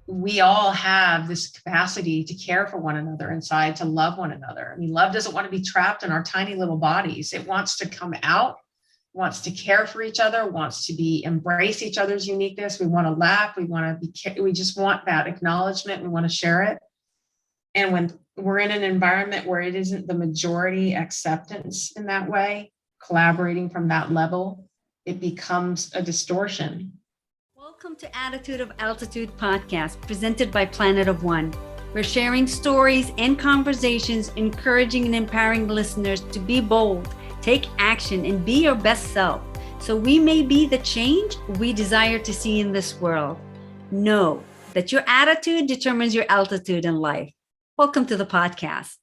we all have this capacity to care for one another inside, to love one another. I mean, love doesn't want to be trapped in our tiny little bodies. It wants to come out, wants to care for each other, wants to embrace each other's uniqueness. We want to laugh. We just want that acknowledgement. We want to share it. And when we're in an environment where it isn't the majority acceptance in that way, collaborating from that level, it becomes a distortion. Welcome to Attitude of Altitude podcast, presented by Planet of One. We're sharing stories and conversations, encouraging and empowering listeners to be bold, take action, and be your best self, so we may be the change we desire to see in this world. Know that your attitude determines your altitude in life. Welcome to the podcast.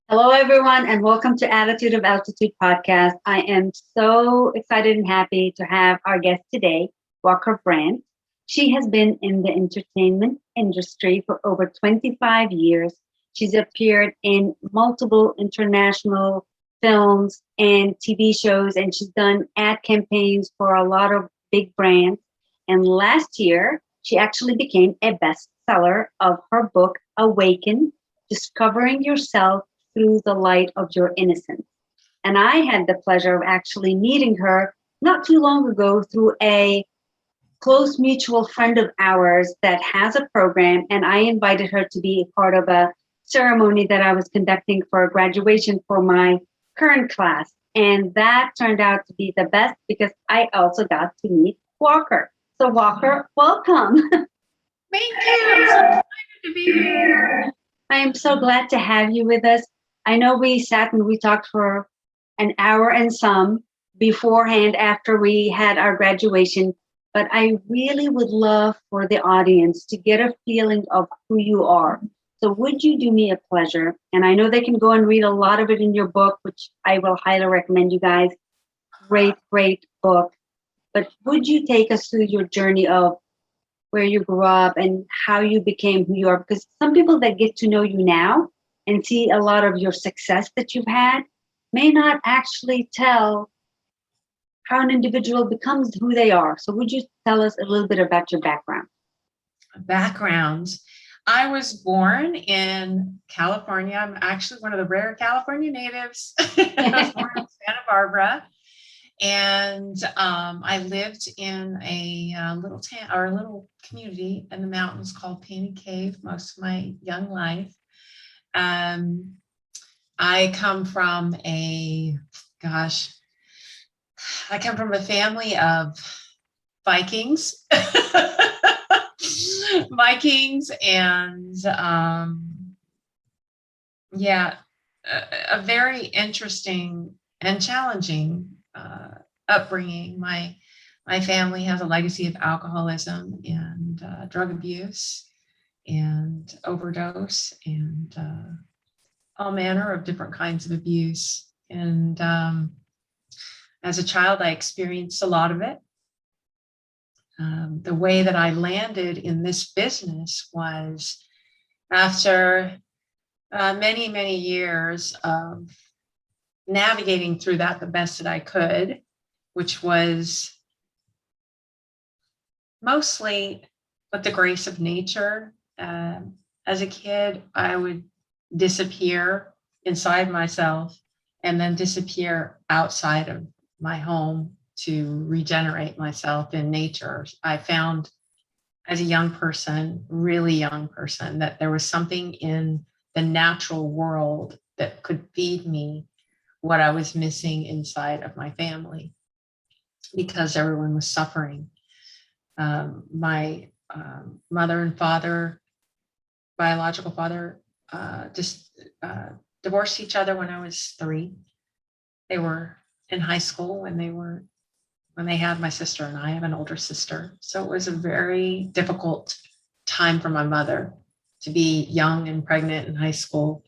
Hello, everyone, and welcome to Attitude of Altitude podcast. I am so excited and happy to have our guest today, Walker Brandt. She has been in the entertainment industry for over 25 years. She's appeared in multiple international films and TV shows, and she's done ad campaigns for a lot of big brands. And last year, she actually became a bestseller of her book, Awaken, Discovering Yourself Through the Light of Your Innocence. And I had the pleasure of actually meeting her not too long ago through a close mutual friend of ours that has a program, and I invited her to be a part of a ceremony that I was conducting for a graduation for my current class. And that turned out to be the best because I also got to meet Walker. So Walker, welcome. Thank you. I'm so excited to be here. I am so glad to have you with us. I know we sat and we talked for an hour and some beforehand after we had our graduation, but I really would love for the audience to get a feeling of who you are. So would you do me a pleasure? And I know they can go and read a lot of it in your book, which I will highly recommend you guys. Great, great book. But would you take us through your journey of where you grew up and how you became who you are? Because some people that get to know you now and see a lot of your success that you've had may not actually tell how an individual becomes who they are. So would you tell us a little bit about your background? I was born in California. I'm actually one of the rare California natives. I was born in Santa Barbara. And I lived in a little town or a little community in the mountains called Painted Cave most of my young life. I come from a family of Vikings. And a very interesting and challenging upbringing. My family has a legacy of alcoholism and drug abuse and overdose and all manner of different kinds of abuse. And as a child, I experienced a lot of it. The way that I landed in this business was after many, many years of navigating through that the best that I could, which was mostly with the grace of nature. As a kid, I would disappear inside myself and then disappear outside of my home to regenerate myself in nature. I found as a young person, really young person, that there was something in the natural world that could feed me what I was missing inside of my family because everyone was suffering. My mother and father, biological father, divorced each other when I was 3. They were in high school when they had my sister, and I have an older sister. So it was a very difficult time for my mother to be young and pregnant in high school,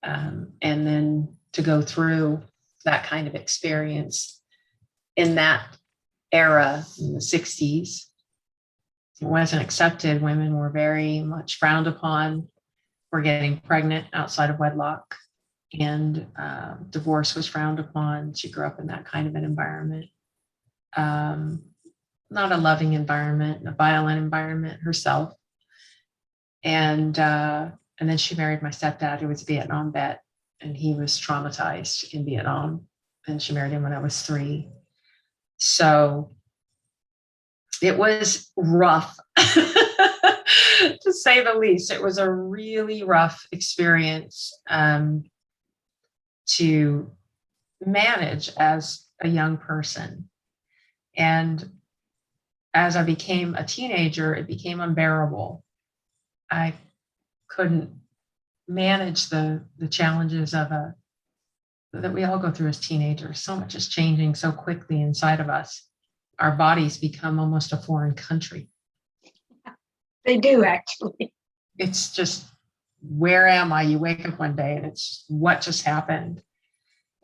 and then to go through that kind of experience in that era in the 60s. It wasn't accepted. Women were very much frowned upon for getting pregnant outside of wedlock, and divorce was frowned upon. She grew up in that kind of an environment. Not a loving environment, a violent environment herself. And then she married my stepdad, who was a Vietnam vet, and he was traumatized in Vietnam. And she married him when I was 3. So it was rough, to say the least. It was a really rough experience to manage as a young person. And as I became a teenager, it became unbearable. I couldn't manage the challenges that we all go through as teenagers. So much is changing so quickly inside of us. Our bodies become almost a foreign country. They do, actually. It's just, where am I? You wake up one day and it's what just happened.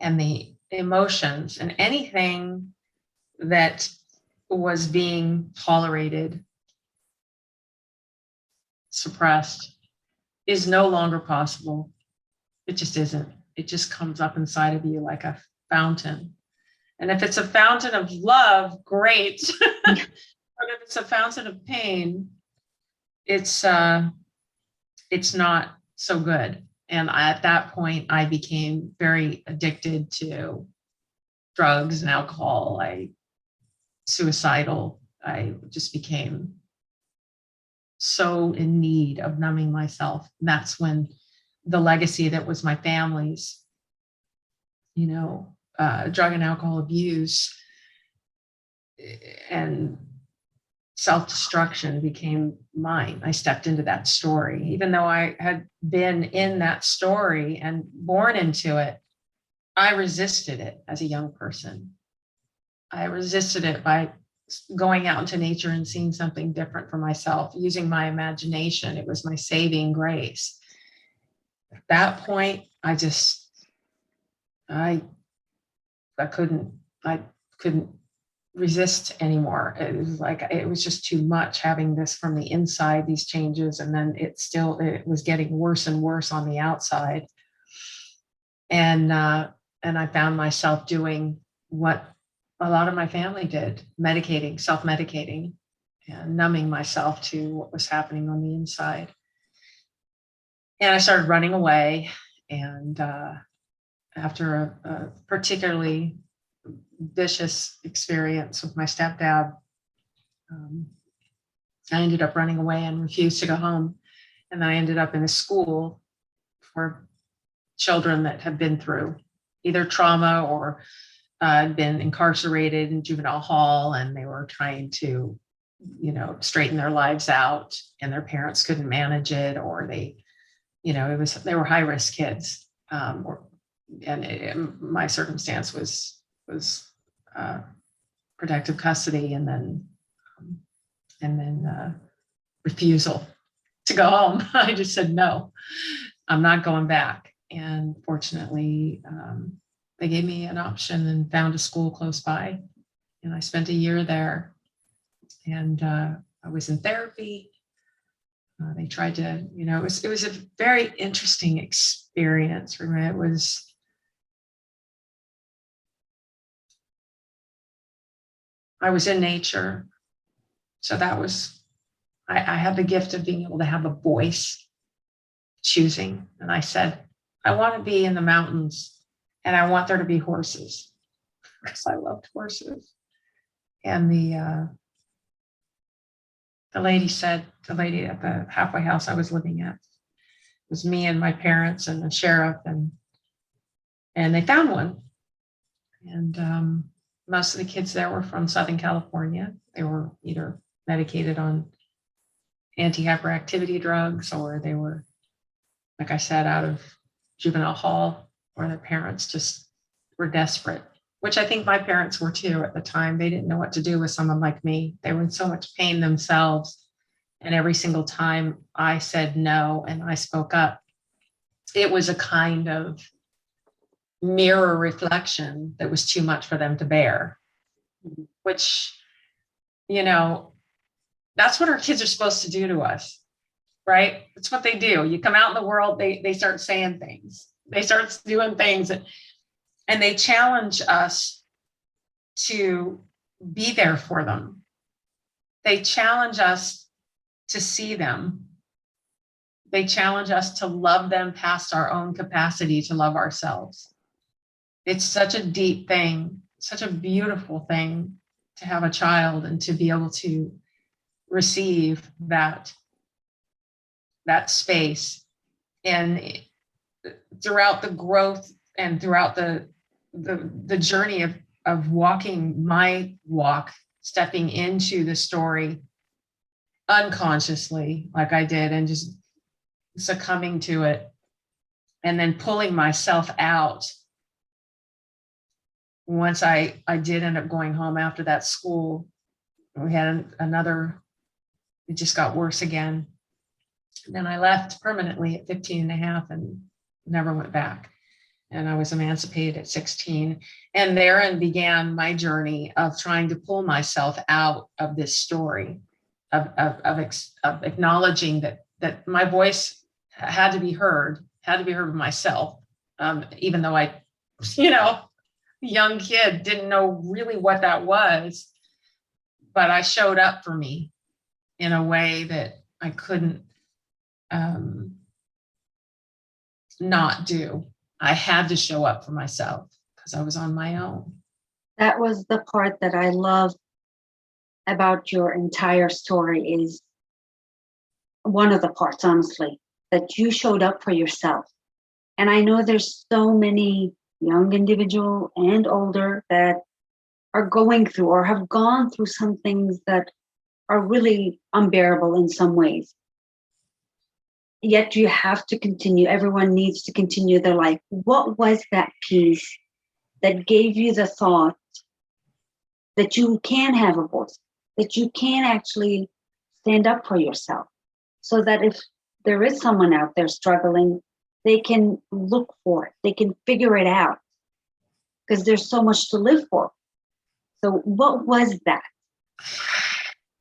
And the emotions and anything that was being tolerated, suppressed, is no longer possible. It just isn't. It just comes up inside of you like a fountain. And if it's a fountain of love, great. But if it's a fountain of pain, it's not so good. And at that point, I became very addicted to drugs and alcohol. Suicidal. I just became so in need of numbing myself. And that's when the legacy that was my family's, drug and alcohol abuse and self-destruction became mine. I stepped into that story. Even though I had been in that story and born into it, I resisted it as a young person. I resisted it by going out into nature and seeing something different for myself, using my imagination. It was my saving grace. At that point, I couldn't resist anymore. It was just too much, having this from the inside, these changes, and then it was getting worse and worse on the outside. And I found myself doing what a lot of my family did, self-medicating, and numbing myself to what was happening on the inside. And I started running away. And after a particularly vicious experience with my stepdad, I ended up running away and refused to go home. And I ended up in a school for children that have been through either trauma or been incarcerated in juvenile hall, and they were trying to, straighten their lives out, and their parents couldn't manage it, or they were high risk kids. My circumstance was protective custody, and then refusal to go home. I just said, no, I'm not going back. And fortunately, they gave me an option and found a school close by. And I spent a year there, and I was in therapy. They tried to, it was a very interesting experience for me. I was in nature. So that was, I had the gift of being able to have a voice, choosing. And I said, I want to be in the mountains, and I want there to be horses, because I loved horses. And the lady at the halfway house I was living at, it was me and my parents and the sheriff, and they found one. And most of the kids there were from Southern California. They were either medicated on anti-hyperactivity drugs, or they were, like I said, out of juvenile hall, or their parents just were desperate, which I think my parents were too at the time. They didn't know what to do with someone like me. They were in so much pain themselves. And every single time I said no and I spoke up, it was a kind of mirror reflection that was too much for them to bear, which, that's what our kids are supposed to do to us, right? That's what they do. You come out in the world, they start saying things. They start doing things, and they challenge us to be there for them. They challenge us to see them they challenge us to love them past our own capacity to love ourselves. It's such a deep thing, such a beautiful thing to have a child and to be able to receive that space. And throughout the growth and throughout the journey of walking my walk, stepping into the story unconsciously, like I did, and just succumbing to it, and then pulling myself out. Once I did end up going home after that school, we had another, it just got worse again. And then I left permanently at 15 and a half and never went back. And I was emancipated at 16. And therein began my journey of trying to pull myself out of this story, of acknowledging that my voice had to be heard of myself. Even though I, young kid, didn't know really what that was, but I showed up for me in a way that I couldn't not do. I had to show up for myself because I was on my own. That was the part that I love about your entire story, is one of the parts, honestly, that you showed up for yourself. And I know there's so many young individual and older that are going through or have gone through some things that are really unbearable in some ways. Yet you have to continue. Everyone needs to continue their life. What was that piece that gave you the thought that you can have a voice, that you can actually stand up for yourself, so that if there is someone out there struggling, they can look for it, they can figure it out, because there's so much to live for. So what was that?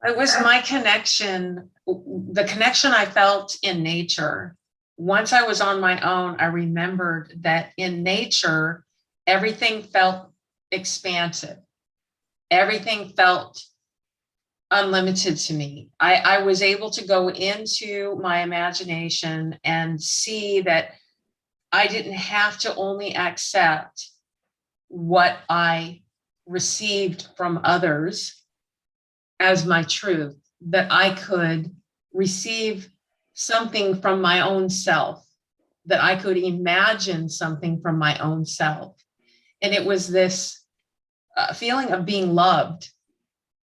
It was my connection, the connection I felt in nature. Once I was on my own, I remembered that in nature, everything felt expansive. Everything felt unlimited to me. I was able to go into my imagination and see that I didn't have to only accept what I received from others as my truth, that I could receive something from my own self, that I could imagine something from my own self. And it was this feeling of being loved,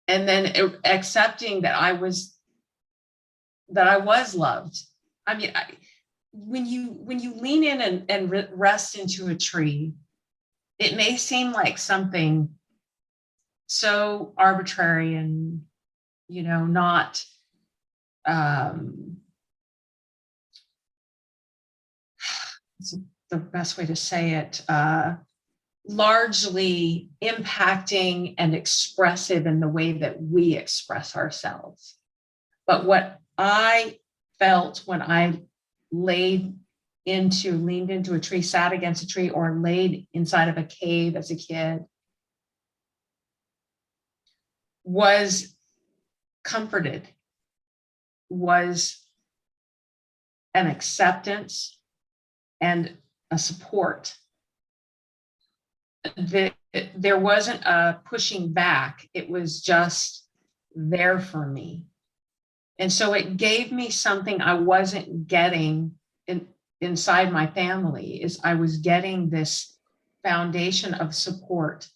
and then accepting that I was loved. I mean, when you lean in and rest into a tree, it may seem like something so arbitrary and, not the best way to say it, largely impacting and expressive in the way that we express ourselves. But what I felt when I leaned into a tree, sat against a tree, or laid inside of a cave as a kid, was comforted, was an acceptance and a support. There wasn't a pushing back. It was just there for me. And so it gave me something I wasn't getting inside my family. Is I was getting this foundation of support.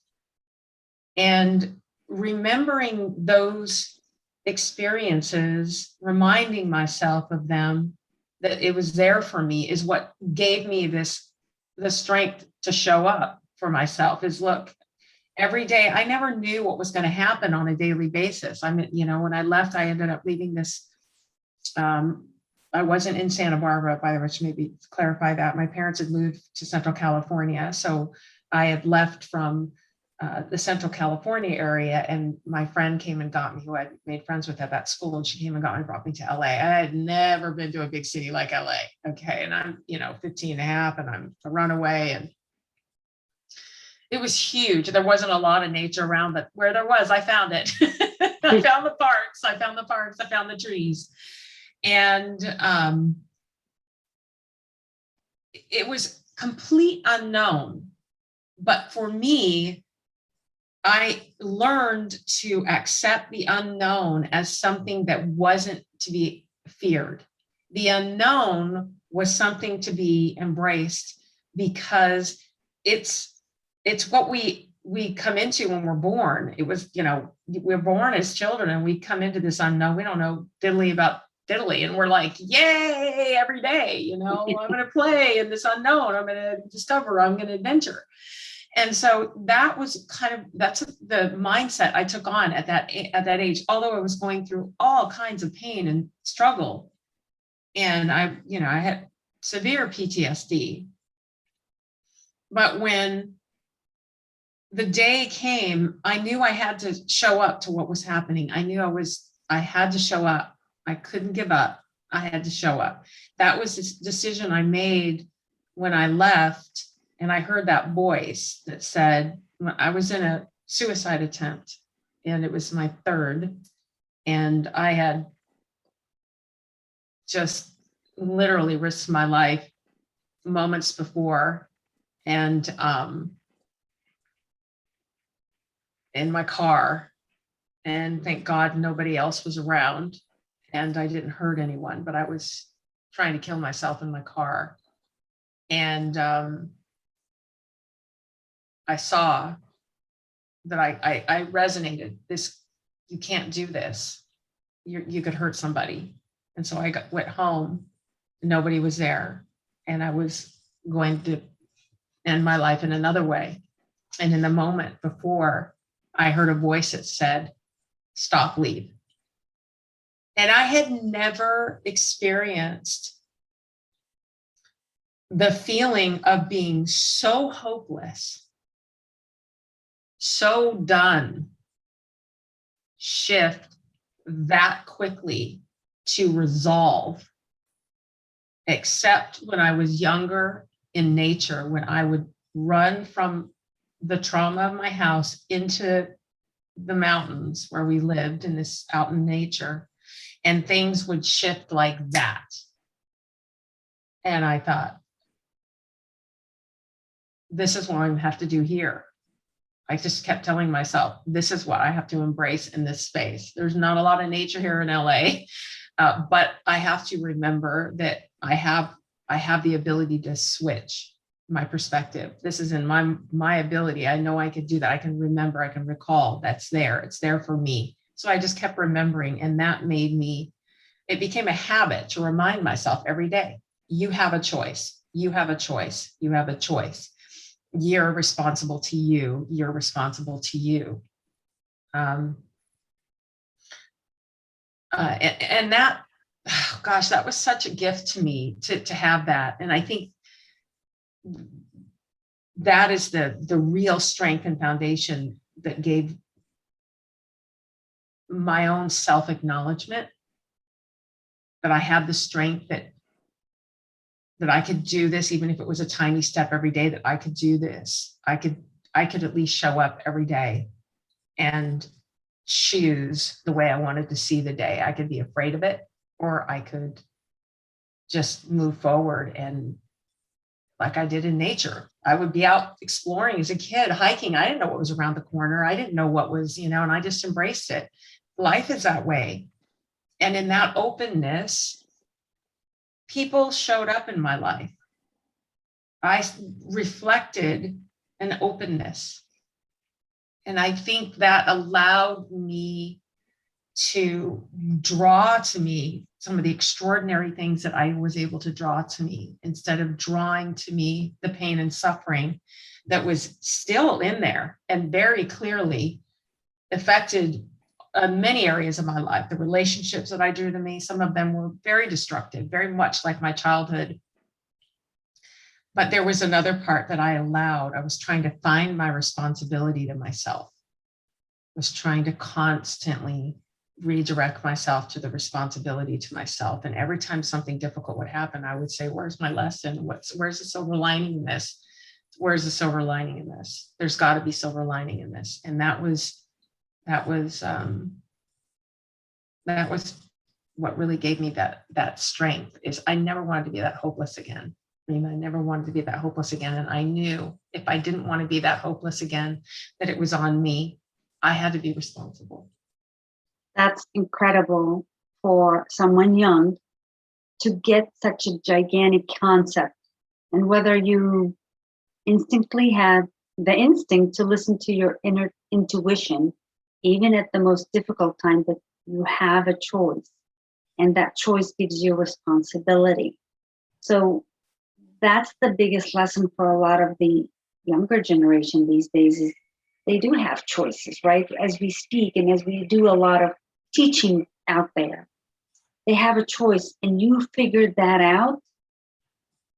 And remembering those experiences, reminding myself of them, that it was there for me, is what gave me the strength to show up for myself. Is look, every day, I never knew what was going to happen on a daily basis. I mean, when I left, I ended up leaving this, I wasn't in Santa Barbara, by the way, to maybe clarify that. My parents had moved to Central California. So I had left from the Central California area, and my friend came and got me, who I'd made friends with at that school, and she came and got me and brought me to LA. I had never been to a big city like LA. Okay. And I'm, 15 and a half, and I'm a runaway, and it was huge. There wasn't a lot of nature around, but where there was, I found it. I found the parks, I found the trees. And it was complete unknown. But for me, I learned to accept the unknown as something that wasn't to be feared. The unknown was something to be embraced, because it's what we come into when we're born. It was, we're born as children and we come into this unknown. We don't know diddly about diddly, and we're like, yay, every day, I'm going to play in this unknown. I'm going to discover, I'm going to adventure. And so that's the mindset I took on at that age, although I was going through all kinds of pain and struggle. And I had severe PTSD. But when the day came, I knew I had to show up to what was happening. I knew I had to show up. I couldn't give up. I had to show up. That was the decision I made when I left. And I heard that voice that said, I was in a suicide attempt, and it was my third. And I had just literally risked my life moments before. And in my car, and thank God nobody else was around, and I didn't hurt anyone, but I was trying to kill myself in my car. And I saw that I resonated this. You can't do this. You could hurt somebody. And so I went home. Nobody was there. And I was going to end my life in another way. And in the moment before, I heard a voice that said, stop, leave. And I had never experienced the feeling of being so hopeless, so done, shift that quickly to resolve, except when I was younger in nature, when I would run from the trauma of my house into the mountains where we lived out in nature, and things would shift like that. And I thought, this is what I have to do here. I just kept telling myself, this is what I have to embrace in this space. There's not a lot of nature here in LA, but I have to remember that I have the ability to switch my perspective. This is in my ability. I know I could do that. I can remember, I can recall. That's there. It's there for me. So I just kept remembering, and that it became a habit to remind myself every day, you have a choice. You have a choice. You have a choice. You're responsible to you. You're responsible to you. And that, oh gosh, that was such a gift to me to have that. And I think that is the real strength and foundation that gave my own self-acknowledgement that I have the strength that I could do this, even if it was a tiny step every day, that I could do this. I could at least show up every day and choose the way I wanted to see the day. I could be afraid of it, or I could just move forward. And like I did in nature, I would be out exploring as a kid, hiking. I didn't know what was around the corner. I didn't know what was, and I just embraced it. Life is that way. And in that openness, people showed up in my life. I reflected an openness. And I think that allowed me to draw to me some of the extraordinary things that I was able to draw to me, instead of drawing to me the pain and suffering that was still in there and very clearly affected many areas of my life. The relationships that I drew to me, some of them were very destructive, very much like my childhood. But there was another part that I allowed. I was trying to find my responsibility to myself. I was trying to constantly redirect myself to the responsibility to myself. And every time something difficult would happen, I would say, where's my lesson? Where's the silver lining in this? Where's the silver lining in this? There's got to be silver lining in this. And that was what really gave me that strength. Is I never wanted to be that hopeless again. I never wanted to be that hopeless again. And I knew if I didn't want to be that hopeless again, that it was on me. I had to be responsible. That's incredible for someone young to get such a gigantic concept. And whether you instinctively have the instinct to listen to your inner intuition, even at the most difficult time, that you have a choice. And that choice gives you responsibility. So that's the biggest lesson for a lot of the younger generation these days is they do have choices, right? As we speak and as we do a lot of teaching out there, they have a choice, and you figured that out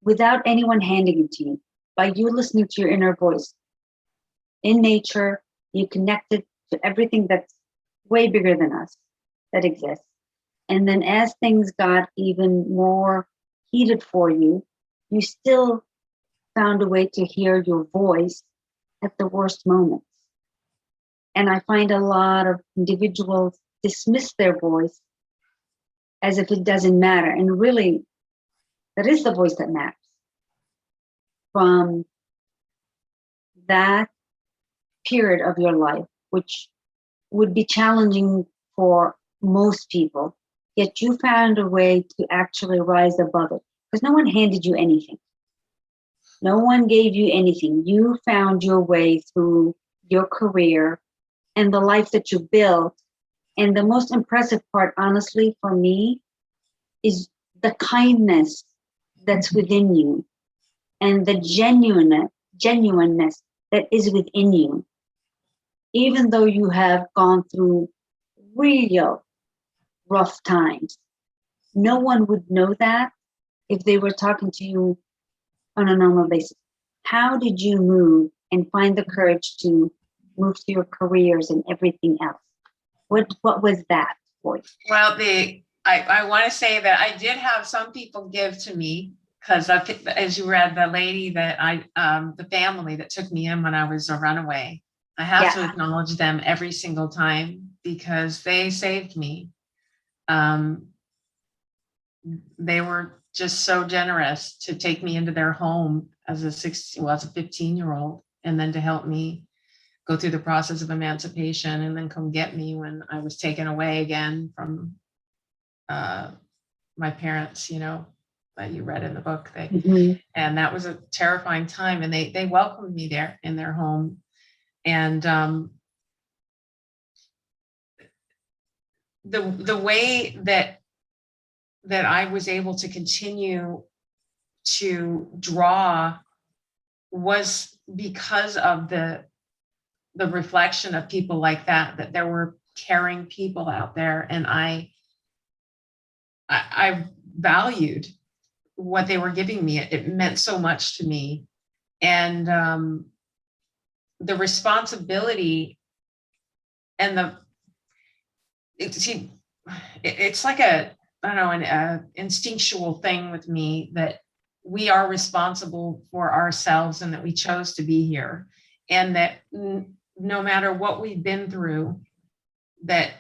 without anyone handing it to you, by you listening to your inner voice. In nature, you connected to everything that's way bigger than us that exists. And then as things got even more heated for you, you still found a way to hear your voice at the worst moments. And I find a lot of individuals dismiss their voice as if it doesn't matter. And really, that is the voice that matters. From that period of your life, which would be challenging for most people, yet you found a way to actually rise above it. Because no one handed you anything. No one gave you anything. You found your way through your career and the life that you built. And the most impressive part, honestly, for me, is the kindness that's within you and the genuineness that is within you. Even though you have gone through real rough times, no one would know that if they were talking to you on a normal basis. How did you move and find the courage to move to your careers and everything else? What was that for you? Well, I want to say that I did have some people give to me, because as you read, the lady that the family that took me in when I was a runaway, I have to acknowledge them every single time because they saved me. They were just so generous to take me into their home as a 15-year-old, and then to help me go through the process of emancipation, and then come get me when I was taken away again from my parents, that you read in the book. And that was a terrifying time, and they welcomed me there in their home. And the way that I was able to continue to draw was because of the reflection of people like that there were caring people out there, and I valued what they were giving me. It meant so much to me. And the responsibility and it's like an instinctual thing with me that we are responsible for ourselves, and that we chose to be here, and that no matter what we've been through, that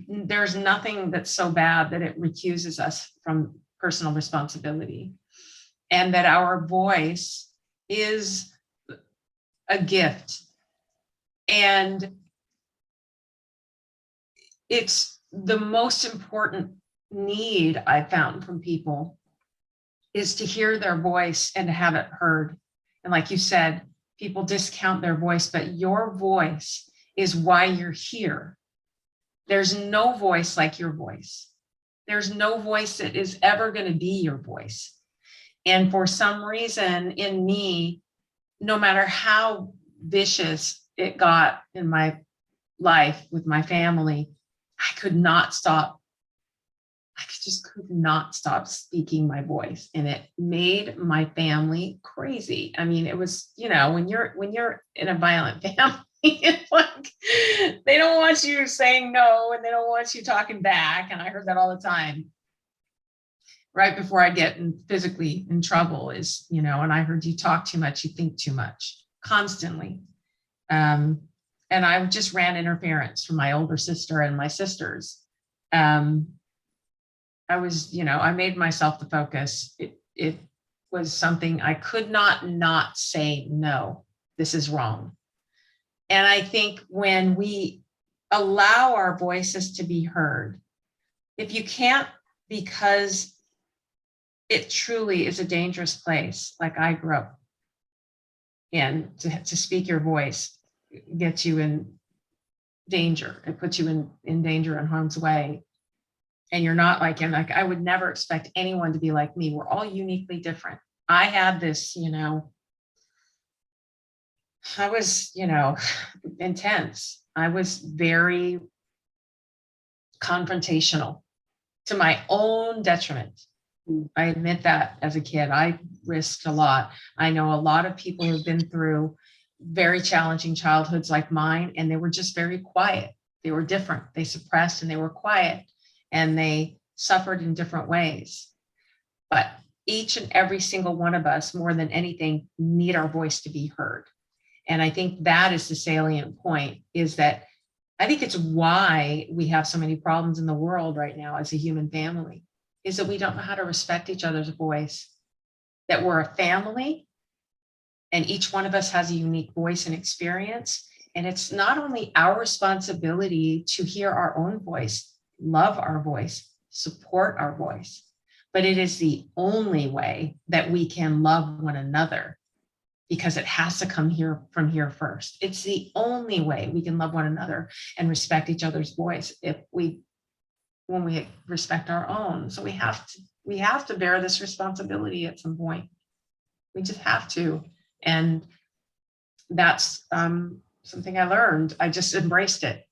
there's nothing that's so bad that it recuses us from personal responsibility, and that our voice is a gift. And it's the most important need I found from people is to hear their voice and to have it heard. And like you said, people discount their voice, but your voice is why you're here. There's no voice like your voice. There's no voice that is ever going to be your voice. And for some reason in me, no matter how vicious it got in my life with my family, I could not stop. I just could not stop speaking my voice, and it made my family crazy. I mean, it was, when you're in a violent family, it's like they don't want you saying no, and they don't want you talking back. And I heard that all the time. Right before I get physically in trouble is, and I heard you talk too much, you think too much, constantly. And I just ran interference from my older sister and my sisters. I was, I made myself the focus. was something I could not say, no, this is wrong. And I think when we allow our voices to be heard, if you can't, because it truly is a dangerous place, like I grew up in, to speak your voice gets you in danger. It puts you in danger and harm's way. And you're not like, and like, I would never expect anyone to be like me. We're all uniquely different. I had this, I was, intense. I was very confrontational to my own detriment. I admit that as a kid, I risked a lot. I know a lot of people who've been through very challenging childhoods like mine, and they were just very quiet. They were different. They suppressed and they were quiet, and they suffered in different ways. But each and every single one of us, more than anything, need our voice to be heard. And I think that is the salient point, is that I think it's why we have so many problems in the world right now as a human family, is that we don't know how to respect each other's voice, that we're a family and each one of us has a unique voice and experience. And it's not only our responsibility to hear our own voice, love our voice, support our voice, but it is the only way that we can love one another, because it has to come from here first. It's the only way we can love one another and respect each other's voice when we respect our own. So we have to bear this responsibility at some point. We just have to. And that's something I learned. I just embraced it.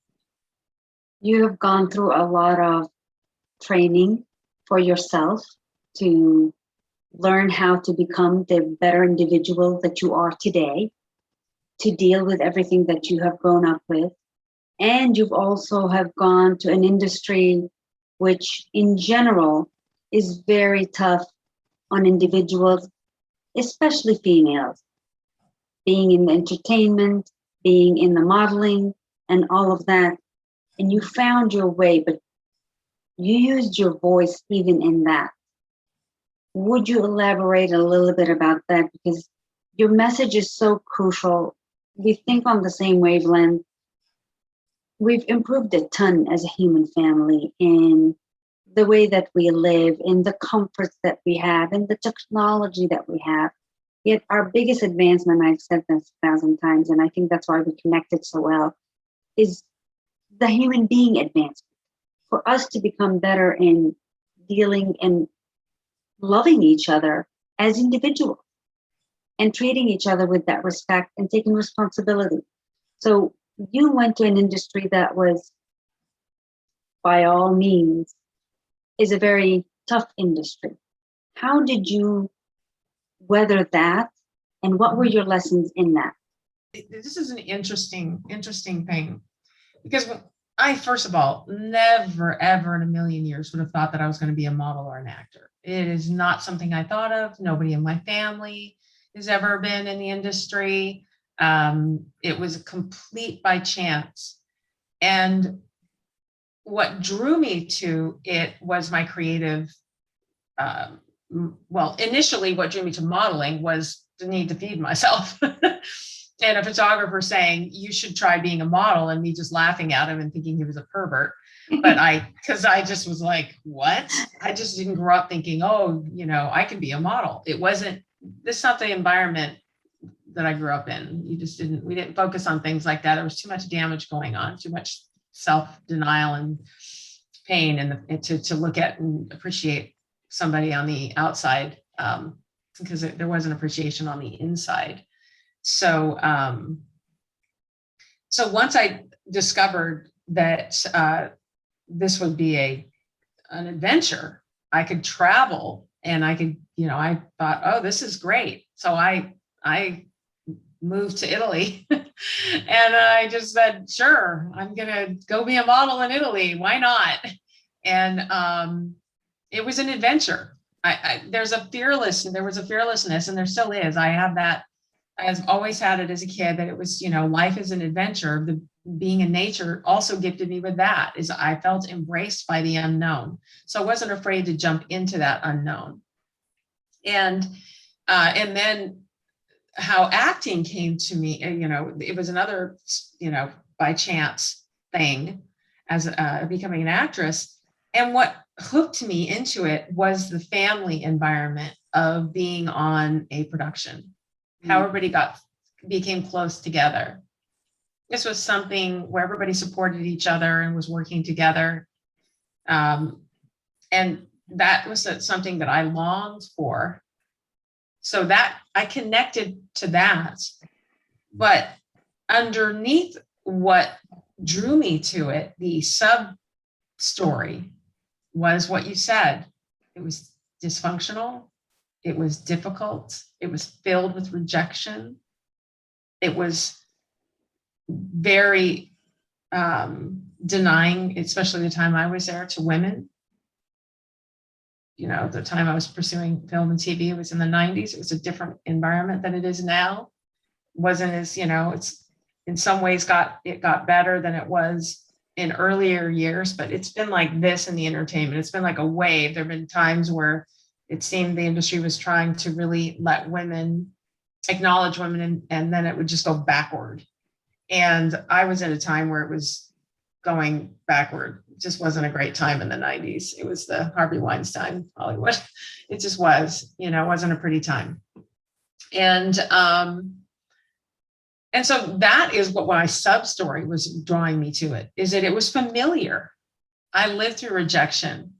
You have gone through a lot of training for yourself to learn how to become the better individual that you are today, to deal with everything that you have grown up with. And you've also have gone to an industry which in general is very tough on individuals, especially females, being in the entertainment, being in the modeling and all of that. And you found your way, but you used your voice even in that. Would you elaborate a little bit about that? Because your message is so crucial. We think on the same wavelength. We've improved a ton as a human family in the way that we live, in the comforts that we have, in the technology that we have. Yet our biggest advancement, I've said this 1,000 times, and I think that's why we connected so well, is the human being advancement. For us to become better in dealing and loving each other as individuals and treating each other with that respect and taking responsibility. So you went to an industry that was, by all means, is a very tough industry. How did you weather that? And what were your lessons in that? This is an interesting thing, because I, first of all, never, ever in a million years would have thought that I was going to be a model or an actor. It is not something I thought of. Nobody in my family has ever been in the industry. It was a complete by chance. And what drew me to it was my creative, initially what drew me to modeling was the need to feed myself. And a photographer saying, you should try being a model, and me just laughing at him and thinking he was a pervert. But because I just was like, what? I just didn't grow up thinking, I can be a model. This is not the environment that I grew up in. We didn't focus on things like that. There was too much damage going on, too much self-denial and pain, and to look at and appreciate somebody on the outside, because there wasn't appreciation on the inside. So once I discovered that this would be an adventure, I could travel, and I could, I thought, oh, this is great. So I moved to Italy and I just said, sure, I'm going to go be a model in Italy. Why not? And it was an adventure. There was a fearlessness, and there still is. I have that. I've always had it as a kid, that it was, life is an adventure. The being in nature also gifted me with that, is I felt embraced by the unknown. So I wasn't afraid to jump into that unknown. And And then how acting came to me, it was another, by chance thing as becoming an actress. And what hooked me into it was the family environment of being on a production, how everybody became close together. This was something where everybody supported each other and was working together. And that was something that I longed for. So that I connected to that. But underneath what drew me to it, the sub story was what you said. It was dysfunctional. It was difficult. It was filled with rejection. It was very denying, especially the time I was there, to women. The time I was pursuing film and TV, it was in the 90s. It was a different environment than it is now. It wasn't as, it's in some ways got better than it was in earlier years, but it's been like this in the entertainment. It's been like a wave. There have been times where it seemed the industry was trying to really let women, acknowledge women, and then it would just go backward. And I was at a time where it was going backward. It just wasn't a great time in the 90s. It was the Harvey Weinstein Hollywood. It just was, it wasn't a pretty time. And so that is what my sub story was drawing me to it, is that it was familiar. I lived through rejection.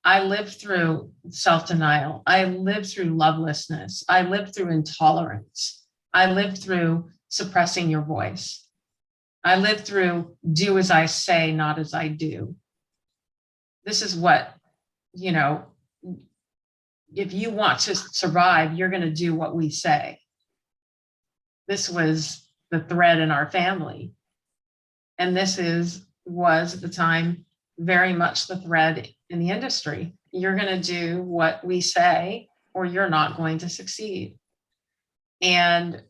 I lived through self-denial. I lived through lovelessness. I lived through intolerance. I lived through suppressing your voice. I lived through do as I say, not as I do. This is what, if you want to survive, you're going to do what we say. This was the thread in our family. And this was at the time very much the thread in the industry. You're going to do what we say, or you're not going to succeed. And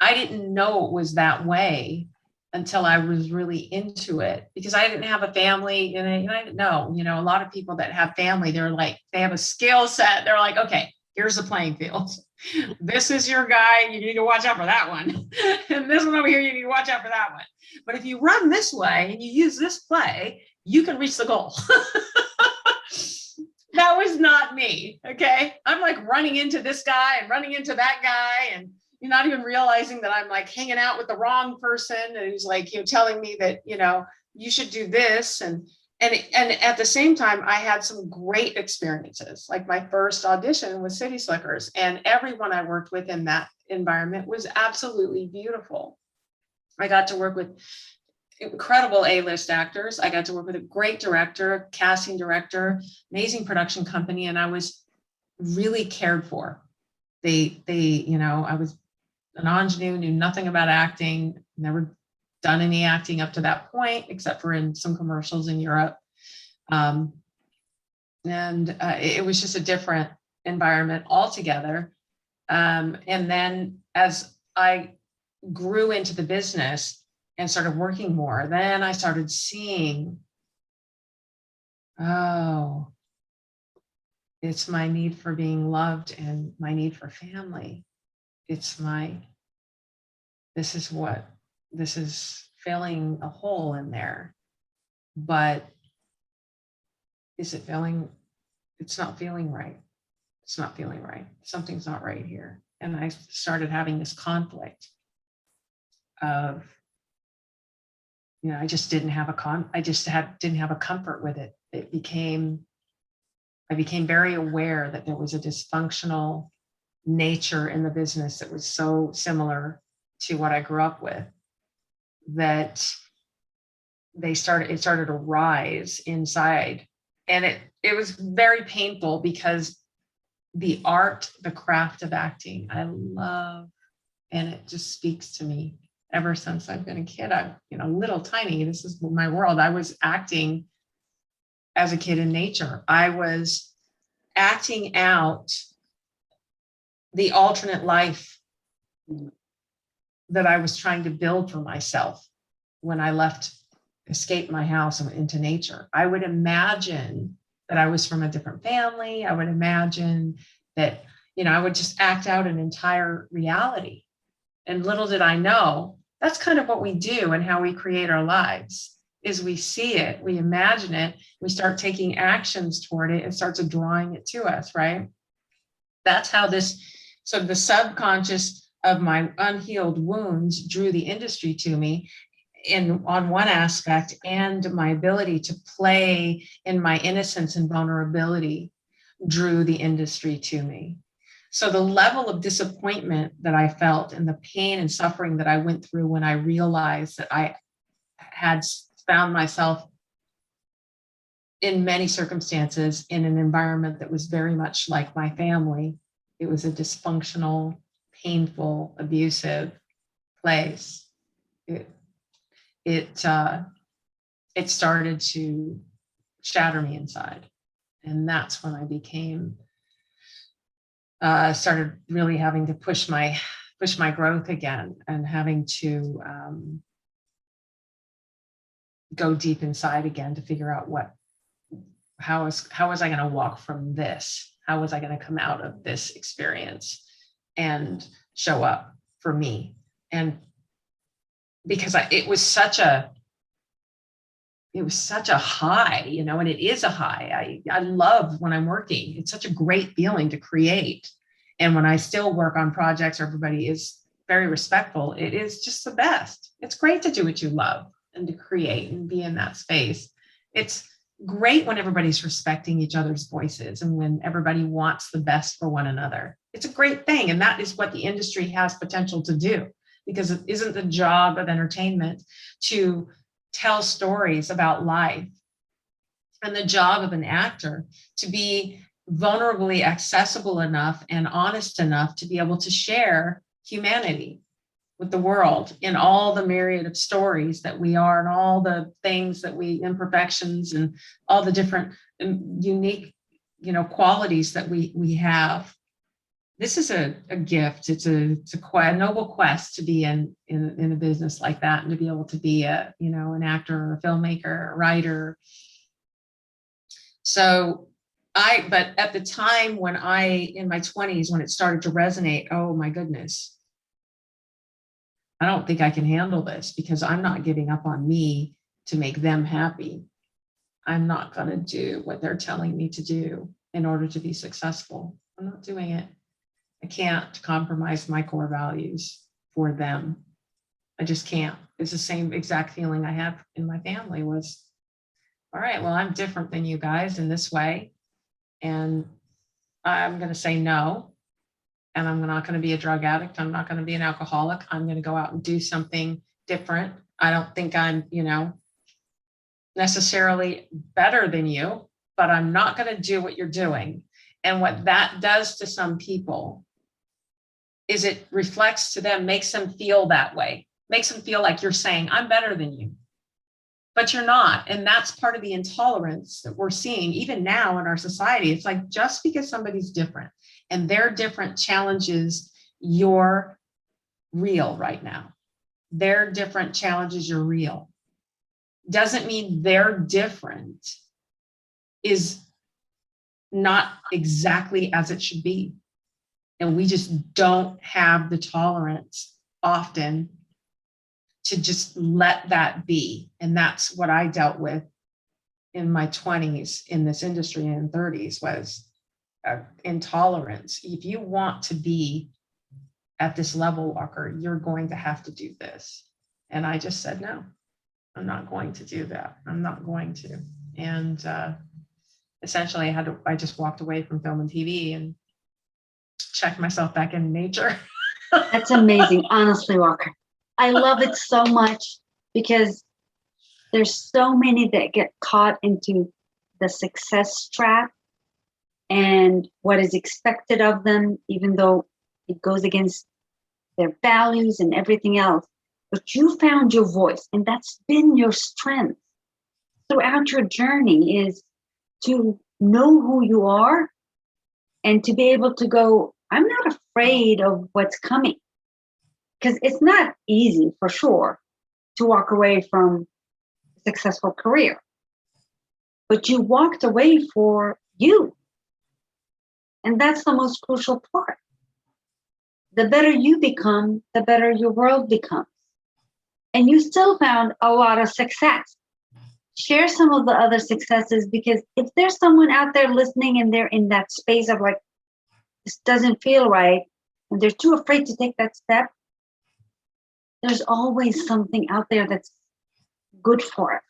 I didn't know it was that way until I was really into it, because I didn't have a family, and I didn't know, a lot of people that have family, they have a skill set. They're like, okay, here's the playing field. This is your guy. You need to watch out for that one. And this one over here, you need to watch out for that one. But if you run this way and you use this play, you can reach the goal. That was not me. Okay. I'm like running into this guy and running into that guy, and you're not even realizing that I'm like hanging out with the wrong person who's like, telling me that, you should do this. And at the same time, I had some great experiences. Like my first audition was City Slickers, and everyone I worked with in that environment was absolutely beautiful. I got to work with incredible A-list actors. I got to work with a great director, casting director, amazing production company, and I was really cared for. I was an ingenue, knew nothing about acting, never done any acting up to that point, except for in some commercials in Europe. It was just a different environment altogether. And then as I grew into the business and started working more, then I started seeing, it's my need for being loved and my need for family. This is filling a hole in there, but is it filling? It's not feeling right. It's not feeling right. Something's not right here. And I started having this conflict of, I just didn't have didn't have a comfort with it. I became very aware that there was a dysfunctional nature in the business that was so similar to what I grew up with, that it started to rise inside. And it was very painful, because the art, the craft of acting, I love, and it just speaks to me ever since I've been a kid. I'm, little tiny, this is my world. I was acting as a kid in nature. I was acting out the alternate life that I was trying to build for myself when I escaped my house and went into nature. I would imagine that I was from a different family. I would imagine that, I would just act out an entire reality. And little did I know, that's kind of what we do and how we create our lives, is we see it, we imagine it, we start taking actions toward it, and starts drawing it to us, right? That's how this, so the subconscious of my unhealed wounds drew the industry to me on one aspect, and my ability to play in my innocence and vulnerability drew the industry to me. So the level of disappointment that I felt and the pain and suffering that I went through when I realized that I had found myself in many circumstances in an environment that was very much like my family. It was a dysfunctional, painful, abusive place. It started to shatter me inside. And that's when I started really having to push my growth again, and having to go deep inside again to figure out how was I going to walk from this? How was I going to come out of this experience and show up for me? And because it was such a high, and it is a high. I love when I'm working. It's such a great feeling to create. And when I still work on projects where everybody is very respectful, it is just the best. It's great to do what you love and to create and be in that space. It's great when everybody's respecting each other's voices and when everybody wants the best for one another. It's a great thing. And that is what the industry has potential to do, because it isn't the job of entertainment to tell stories about life, and the job of an actor to be vulnerably accessible enough and honest enough to be able to share humanity with the world in all the myriad of stories that we are, and all the things that imperfections and all the different unique, qualities that we have. This is a gift. It's a noble quest to be in a business like that, and to be able to be an actor or a filmmaker, a writer. So but at the time when in my 20s, when it started to resonate, oh my goodness, I don't think I can handle this, because I'm not giving up on me to make them happy. I'm not going to do what they're telling me to do in order to be successful. I'm not doing it. I can't compromise my core values for them. I just can't. It's the same exact feeling I had in my family was, all right, well, I'm different than you guys in this way, and I'm going to say no, and I'm not going to be a drug addict. I'm not going to be an alcoholic. I'm going to go out and do something different. I don't think I'm, necessarily better than you, but I'm not going to do what you're doing. And what that does to some people is it reflects to them, makes them feel that way, makes them feel like you're saying, I'm better than you, but you're not. And that's part of the intolerance that we're seeing even now in our society. It's like, just because somebody's different and their different challenges your real right now, their different challenges your real, doesn't mean their different is not exactly as it should be. And we just don't have the tolerance often to just let that be. And that's what I dealt with in my 20s in this industry, and 30s, was intolerance. If you want to be at this level, Walker, you're going to have to do this. And I just said, no, I'm not going to do that. I'm not going to. And essentially I just walked away from film and TV and checked myself back in nature. That's amazing. Honestly, Walker, I love it so much, because there's so many that get caught into the success trap and what is expected of them, even though it goes against their values and everything else. But you found your voice, and that's been your strength throughout your journey, is to know who you are and to be able to go, I'm not afraid of what's coming. Because it's not easy, for sure, to walk away from a successful career. But you walked away for you. And that's the most crucial part. The better you become, the better your world becomes. And you still found a lot of success. Share some of the other successes, because if there's someone out there listening and they're in that space of like, this doesn't feel right, and they're too afraid to take that step, there's always something out there that's good for us,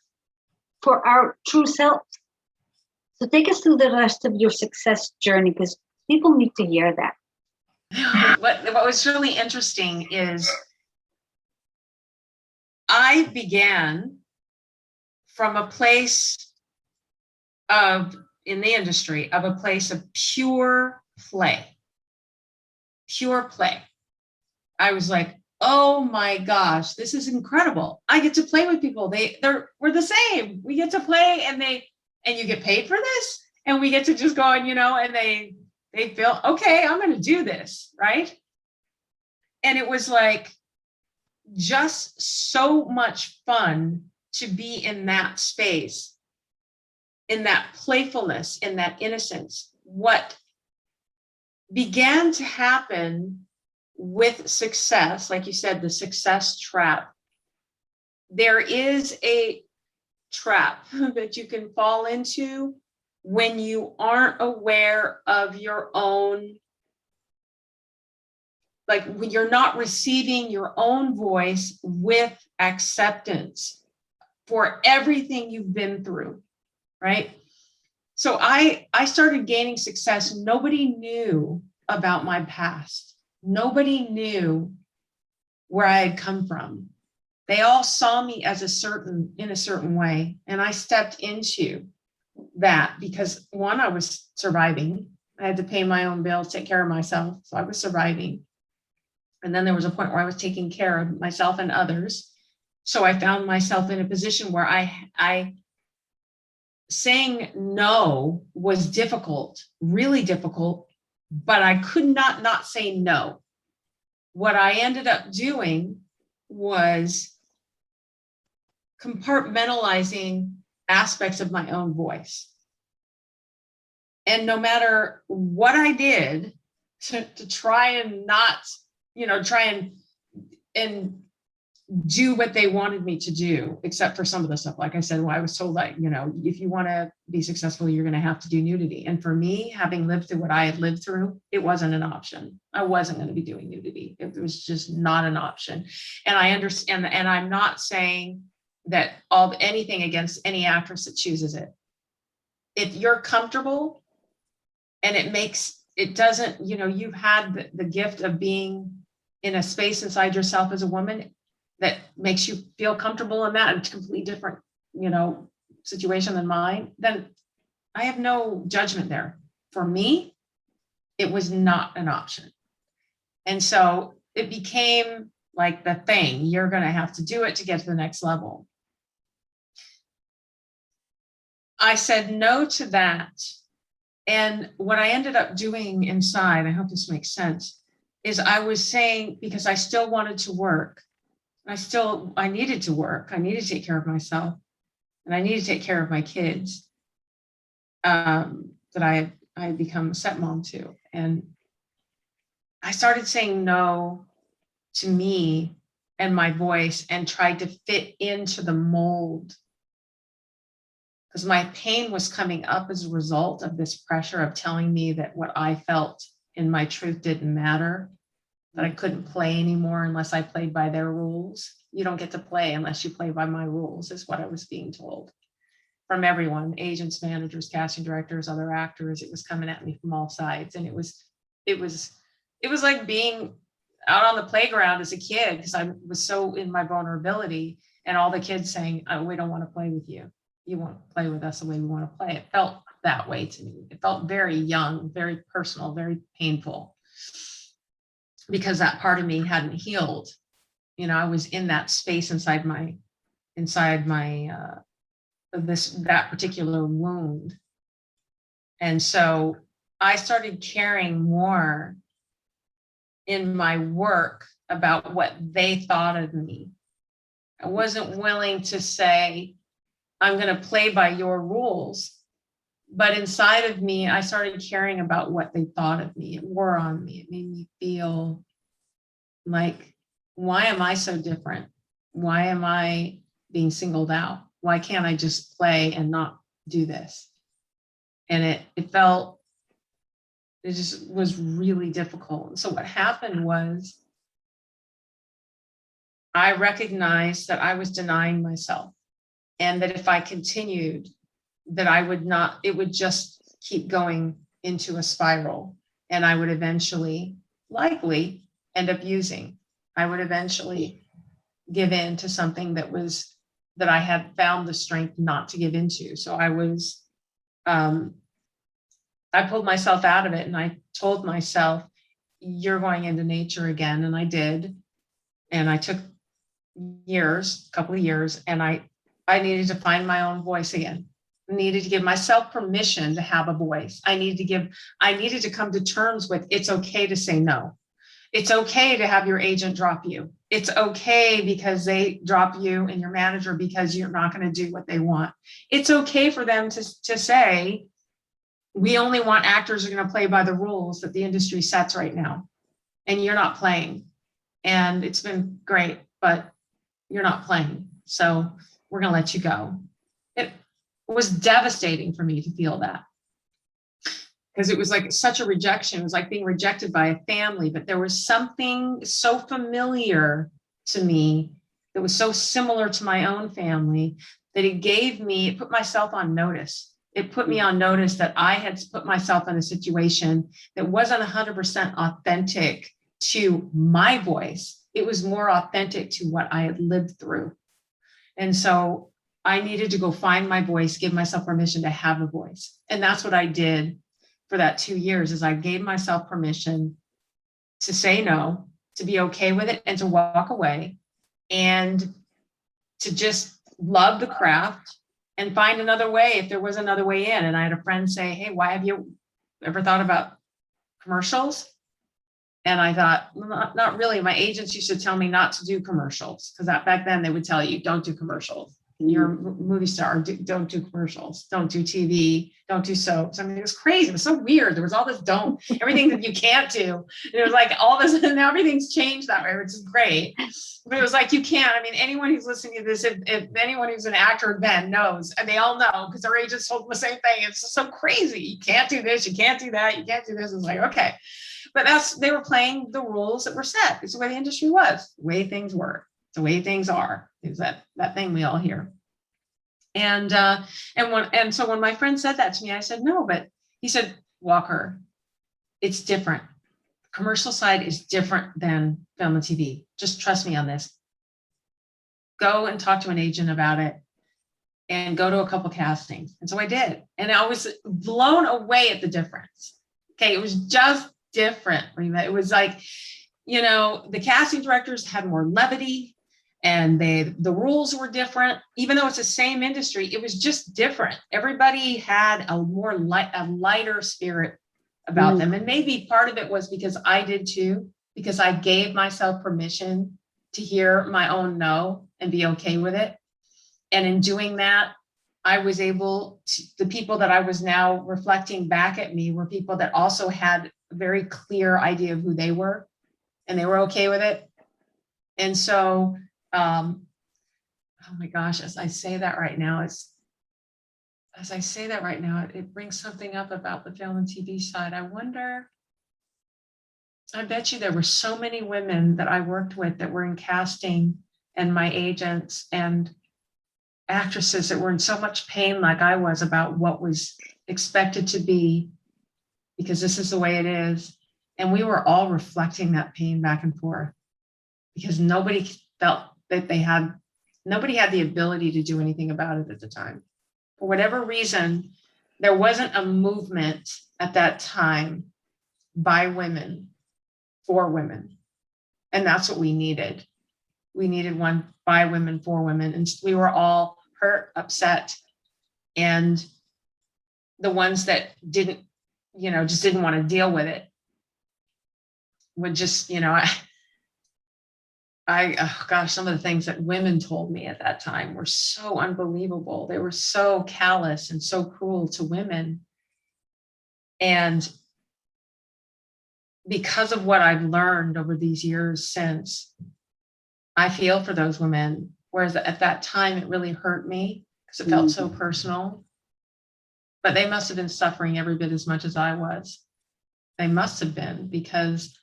for our true selves. So take us through the rest of your success journey, because people need to hear that. What was really interesting is I began from a place of, in the industry, of a place of pure play. Pure play. I was like, oh my gosh, this is incredible. I get to play with people. We're the same. We get to play, and you get paid for this, and we get to just go and, and they feel, okay, I'm going to do this, right? And it was like just so much fun to be in that space, in that playfulness, in that innocence. What began to happen with success, like you said, the success trap, there is a trap that you can fall into when you aren't aware of your own, like when you're not receiving your own voice with acceptance for everything you've been through, right? So I started gaining success. Nobody knew about my past. Nobody knew where I had come from. They all saw me as in a certain way. And I stepped into that because, one, I was surviving. I had to pay my own bills, take care of myself. So I was surviving. And then there was a point where I was taking care of myself and others. So I found myself in a position where I saying no was difficult, really difficult, but I could not say no. What I ended up doing was compartmentalizing aspects of my own voice. And no matter what I did to try and not, try and do what they wanted me to do, except for some of the stuff. Like I said, well, I was told that, if you want to be successful, you're going to have to do nudity. And for me, having lived through what I had lived through, it wasn't an option. I wasn't going to be doing nudity. It was just not an option. And I understand, and I'm not saying that anything against any actress that chooses it. If you're comfortable and it doesn't, you've had the gift of being in a space inside yourself as a woman that makes you feel comfortable in that, and it's a completely different, situation than mine, then I have no judgment there. For me, it was not an option. And so it became like the thing, you're going to have to do it to get to the next level. I said no to that. And what I ended up doing inside, I hope this makes sense, is I was saying, because I still wanted to work, I needed to work. I needed to take care of myself, and I needed to take care of my kids that I had become a stepmom to. And I started saying no to me and my voice and tried to fit into the mold, because my pain was coming up as a result of this pressure of telling me that what I felt in my truth didn't matter, that I couldn't play anymore unless I played by their rules. You don't get to play unless you play by my rules, is what I was being told from everyone, agents, managers, casting directors, other actors. It was coming at me from all sides. And it was like being out on the playground as a kid, because I was so in my vulnerability, and all the kids saying, oh, we don't want to play with you. You won't play with us the way we want to play. It felt that way to me. It felt very young, very personal, very painful, because that part of me hadn't healed. I was in that space inside that particular wound. And so I started caring more in my work about what they thought of me. I wasn't willing to say, I'm going to play by your rules, But inside of me, I started caring about what they thought of me. It wore on me. It made me feel like, why am I so different? Why am I being singled out? Why can't I just play and not do this? And it just was really difficult. And so what happened was I recognized that I was denying myself, and that if I continued, that I would not, it would just keep going into a spiral, and I would eventually likely end up using. I would eventually give in to something that I had found the strength not to give into. So I pulled myself out of it, and I told myself, you're going into nature again. And I did. And I took a couple of years, and I needed to find my own voice again. I needed to give myself permission to have a voice. I needed to come to terms with, it's okay to say no. It's okay to have your agent drop you. It's okay because they drop you and your manager because you're not going to do what they want. It's okay for them to say, we only want actors who are going to play by the rules that the industry sets right now. And you're not playing. And it's been great, but you're not playing. So we're going to let you go. It was devastating for me to feel that, because it was like such a rejection. It was like being rejected by a family, but there was something so familiar to me that was so similar to my own family that it put myself on notice. It put me on notice that I had put myself in a situation that wasn't 100% authentic to my voice. It was more authentic to what I had lived through. And so I needed to go find my voice, give myself permission to have a voice. And that's what I did for that 2 years, is I gave myself permission to say no, to be okay with it, and to walk away, and to just love the craft and find another way if there was another way in. And I had a friend say, hey, why have you ever thought about commercials? And I thought, well, not really. My agents used to tell me not to do commercials, because back then they would tell you, don't do commercials. You're a movie star, don't do commercials, don't do TV, don't do soaps. I mean, it was crazy. It was so weird. There was all this everything that you can't do. And it was like all this, and now everything's changed that way, which is great. But it was like, you can't. I mean, anyone who's listening to this, if anyone who's an actor then knows, and they all know, because their agents told them the same thing. It's just so crazy. You can't do this, you can't do that, you can't do this. It's like, okay. But they were playing the rules that were set. It's the way the industry was, the way things were, the way things are, is that thing we all hear. And so when my friend said that to me, I said, no, but he said, Walker, it's different. Commercial side is different than film and TV. Just trust me on this. Go and talk to an agent about it, and go to a couple castings. And so I did. And I was blown away at the difference. Okay. It was just different. It was like, the casting directors had more levity, and the rules were different. Even though it's the same industry, it was just different. Everybody had a lighter spirit about them. And maybe part of it was because I did too, because I gave myself permission to hear my own no and be okay with it. And in doing that, I was able to, the people that I was now reflecting back at me were people that also had a very clear idea of who they were, and they were okay with it. And so, oh my gosh, as I say that right now, it brings something up about the film and TV side. I bet you there were so many women that I worked with that were in casting, and my agents and actresses that were in so much pain like I was about what was expected to be, because this is the way it is. And we were all reflecting that pain back and forth, because nobody felt that nobody had the ability to do anything about it at the time. For whatever reason, there wasn't a movement at that time by women for women. And that's what we needed. We needed one by women for women. And we were all hurt, upset. And the ones that didn't, just didn't want to deal with it would just, oh gosh, some of the things that women told me at that time were so unbelievable. They were so callous and so cruel to women. And because of what I've learned over these years since, I feel for those women. Whereas at that time, it really hurt me because it felt so personal. But they must have been suffering every bit as much as I was. They must have been, because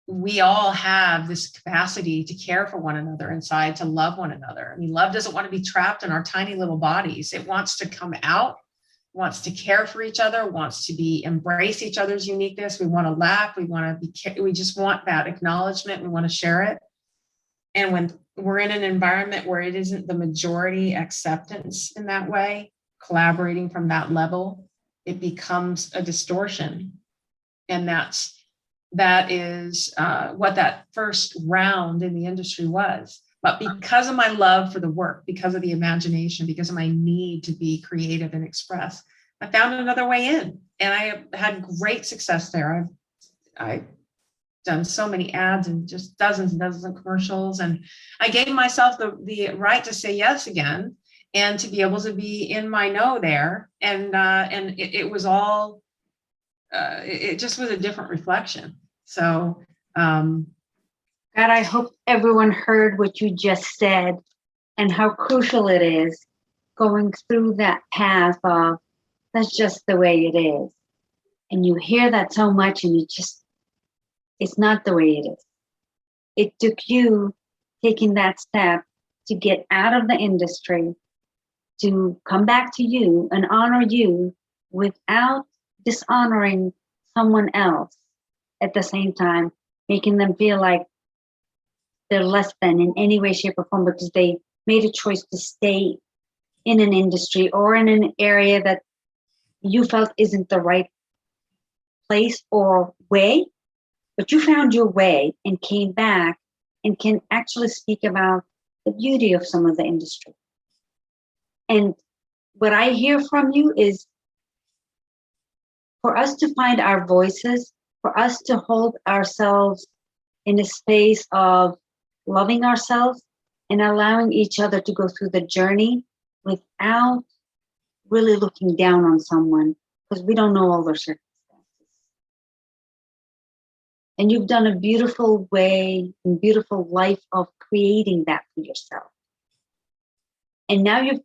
we all have this capacity to care for one another inside, to love one another. I mean, love doesn't want to be trapped in our tiny little bodies. It wants to come out, wants to care for each other, wants to embrace each other's uniqueness. We want to laugh. We just want that acknowledgement. We want to share it. And when we're in an environment where it isn't the majority acceptance in that way, collaborating from that level, it becomes a distortion. And that is what that first round in the industry was. But because of my love for the work, because of the imagination, because of my need to be creative and express, I found another way in. And I had great success there. I've done so many ads and just dozens and dozens of commercials. And I gave myself the right to say yes again and to be able to be in my know there. And it was all, it just was a different reflection. So, God, I hope everyone heard what you just said and how crucial it is going through that path of that's just the way it is. And you hear that so much and it's not the way it is. It took you taking that step to get out of the industry, to come back to you and honor you without dishonoring someone else at the same time, making them feel like they're less than in any way, shape, or form because they made a choice to stay in an industry or in an area that you felt isn't the right place or way. But you found your way and came back and can actually speak about the beauty of some of the industry. And what I hear from you is for us to find our voices, for us to hold ourselves in a space of loving ourselves and allowing each other to go through the journey without really looking down on someone because we don't know all their circumstances. And you've done a beautiful way and beautiful life of creating that for yourself. And now you've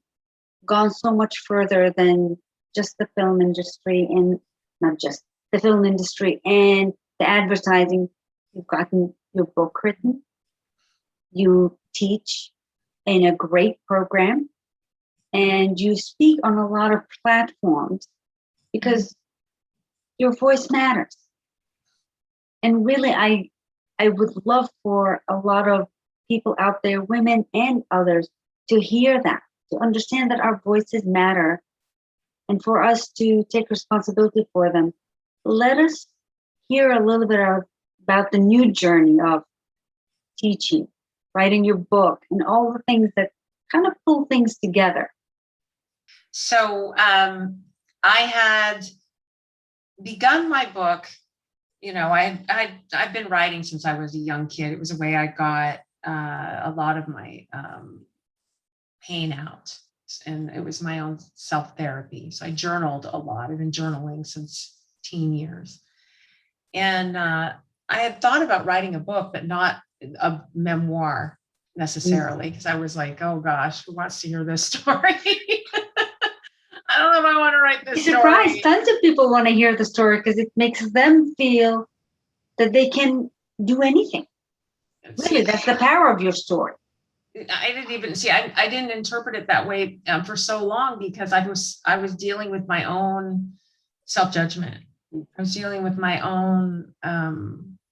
gone so much further than just the film industry, and not just the film industry and the advertising. You've gotten your book written. You teach in a great program, and you speak on a lot of platforms because your voice matters. And really, I would love for a lot of people out there, women and others, to hear that, to understand that our voices matter, and for us to take responsibility for them. Let us hear a little bit about the new journey of teaching, writing your book, and all the things that kind of pull things together. So I had begun my book. You know, I've been writing since I was a young kid. It was a way I got a lot of my pain out, and it was my own self-therapy. So I journaled a lot. I've been journaling since teen years. And I had thought about writing a book, but not a memoir necessarily, because I was like, oh gosh, who wants to hear this story? I don't know if I want to write this story. Surprised, tons of people want to hear the story because it makes them feel that they can do anything. Really, that's the power of your story. I didn't even see. I didn't interpret it that way for so long because I was dealing with my own self-judgment. I was dealing with my own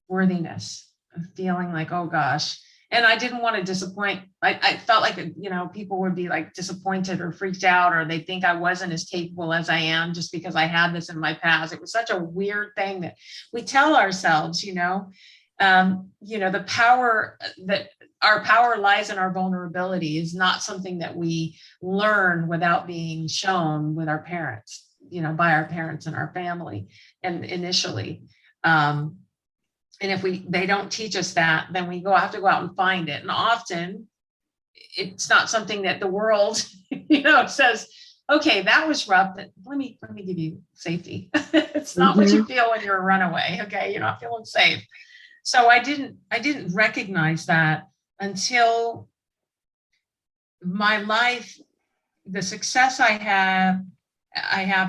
worthiness, feeling like, oh gosh. And I didn't want to disappoint. I felt like, you know, people would be like disappointed or freaked out, or they think I wasn't as capable as I am just because I had this in my past. It was such a weird thing that we tell ourselves, the power that our power lies in our vulnerability is not something that we learn without being shown with our parents, by our parents and our family, and initially. And if they don't teach us that, then we have to go out and find it. And often it's not something that the world, says, okay, that was rough, but let me give you safety. It's not what you feel when you're a runaway. Okay. You're not feeling safe. So I didn't recognize that until my life, the success I have,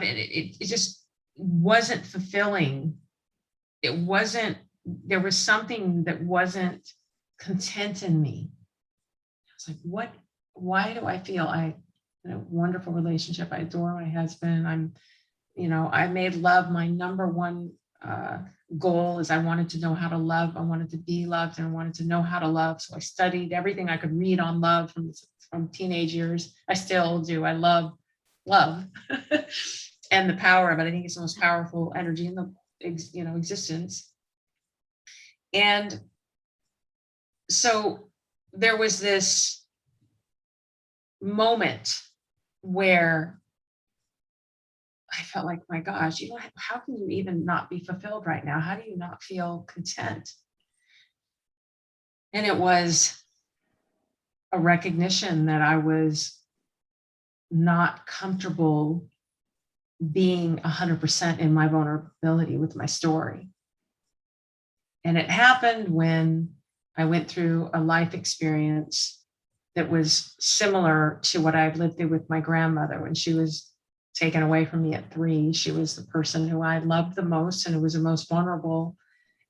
it just wasn't fulfilling. There was something that wasn't content in me. I was like, why do I feel in a wonderful relationship? I adore my husband. I made love my number one goal. Is I wanted to know how to love. I wanted to be loved, and I wanted to know how to love. So I studied everything I could read on love from teenage years. I still do. I love and the power of it. I think it's the most powerful energy in the existence. And so there was this moment where I felt like, my gosh, how can you even not be fulfilled right now? How do you not feel content? And it was a recognition that I was not comfortable being 100% in my vulnerability with my story. And it happened when I went through a life experience that was similar to what I've lived through with my grandmother when she was taken away from me at 3. She was the person who I loved the most and who was the most vulnerable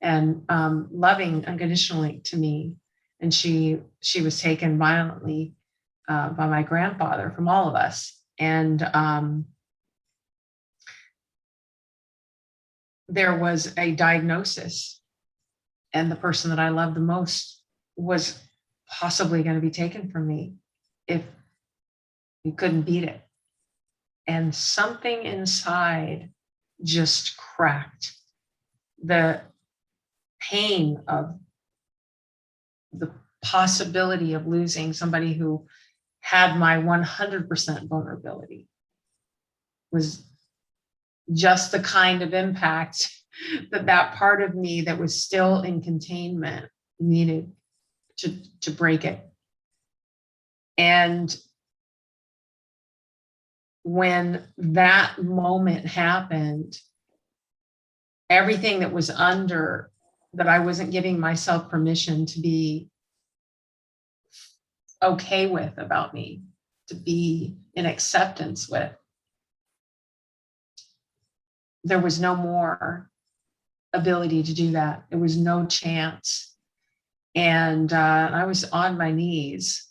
and loving unconditionally to me. And she was taken violently by my grandfather from all of us. And there was a diagnosis, and the person that I loved the most was possibly going to be taken from me if we couldn't beat it. And something inside just cracked. The pain of the possibility of losing somebody who had my 100% vulnerability was just the kind of impact that part of me that was still in containment needed to break it. And when that moment happened, everything that was under that I wasn't giving myself permission to be okay with about me, to be in acceptance with, there was no more ability to do that. There was no chance. And I was on my knees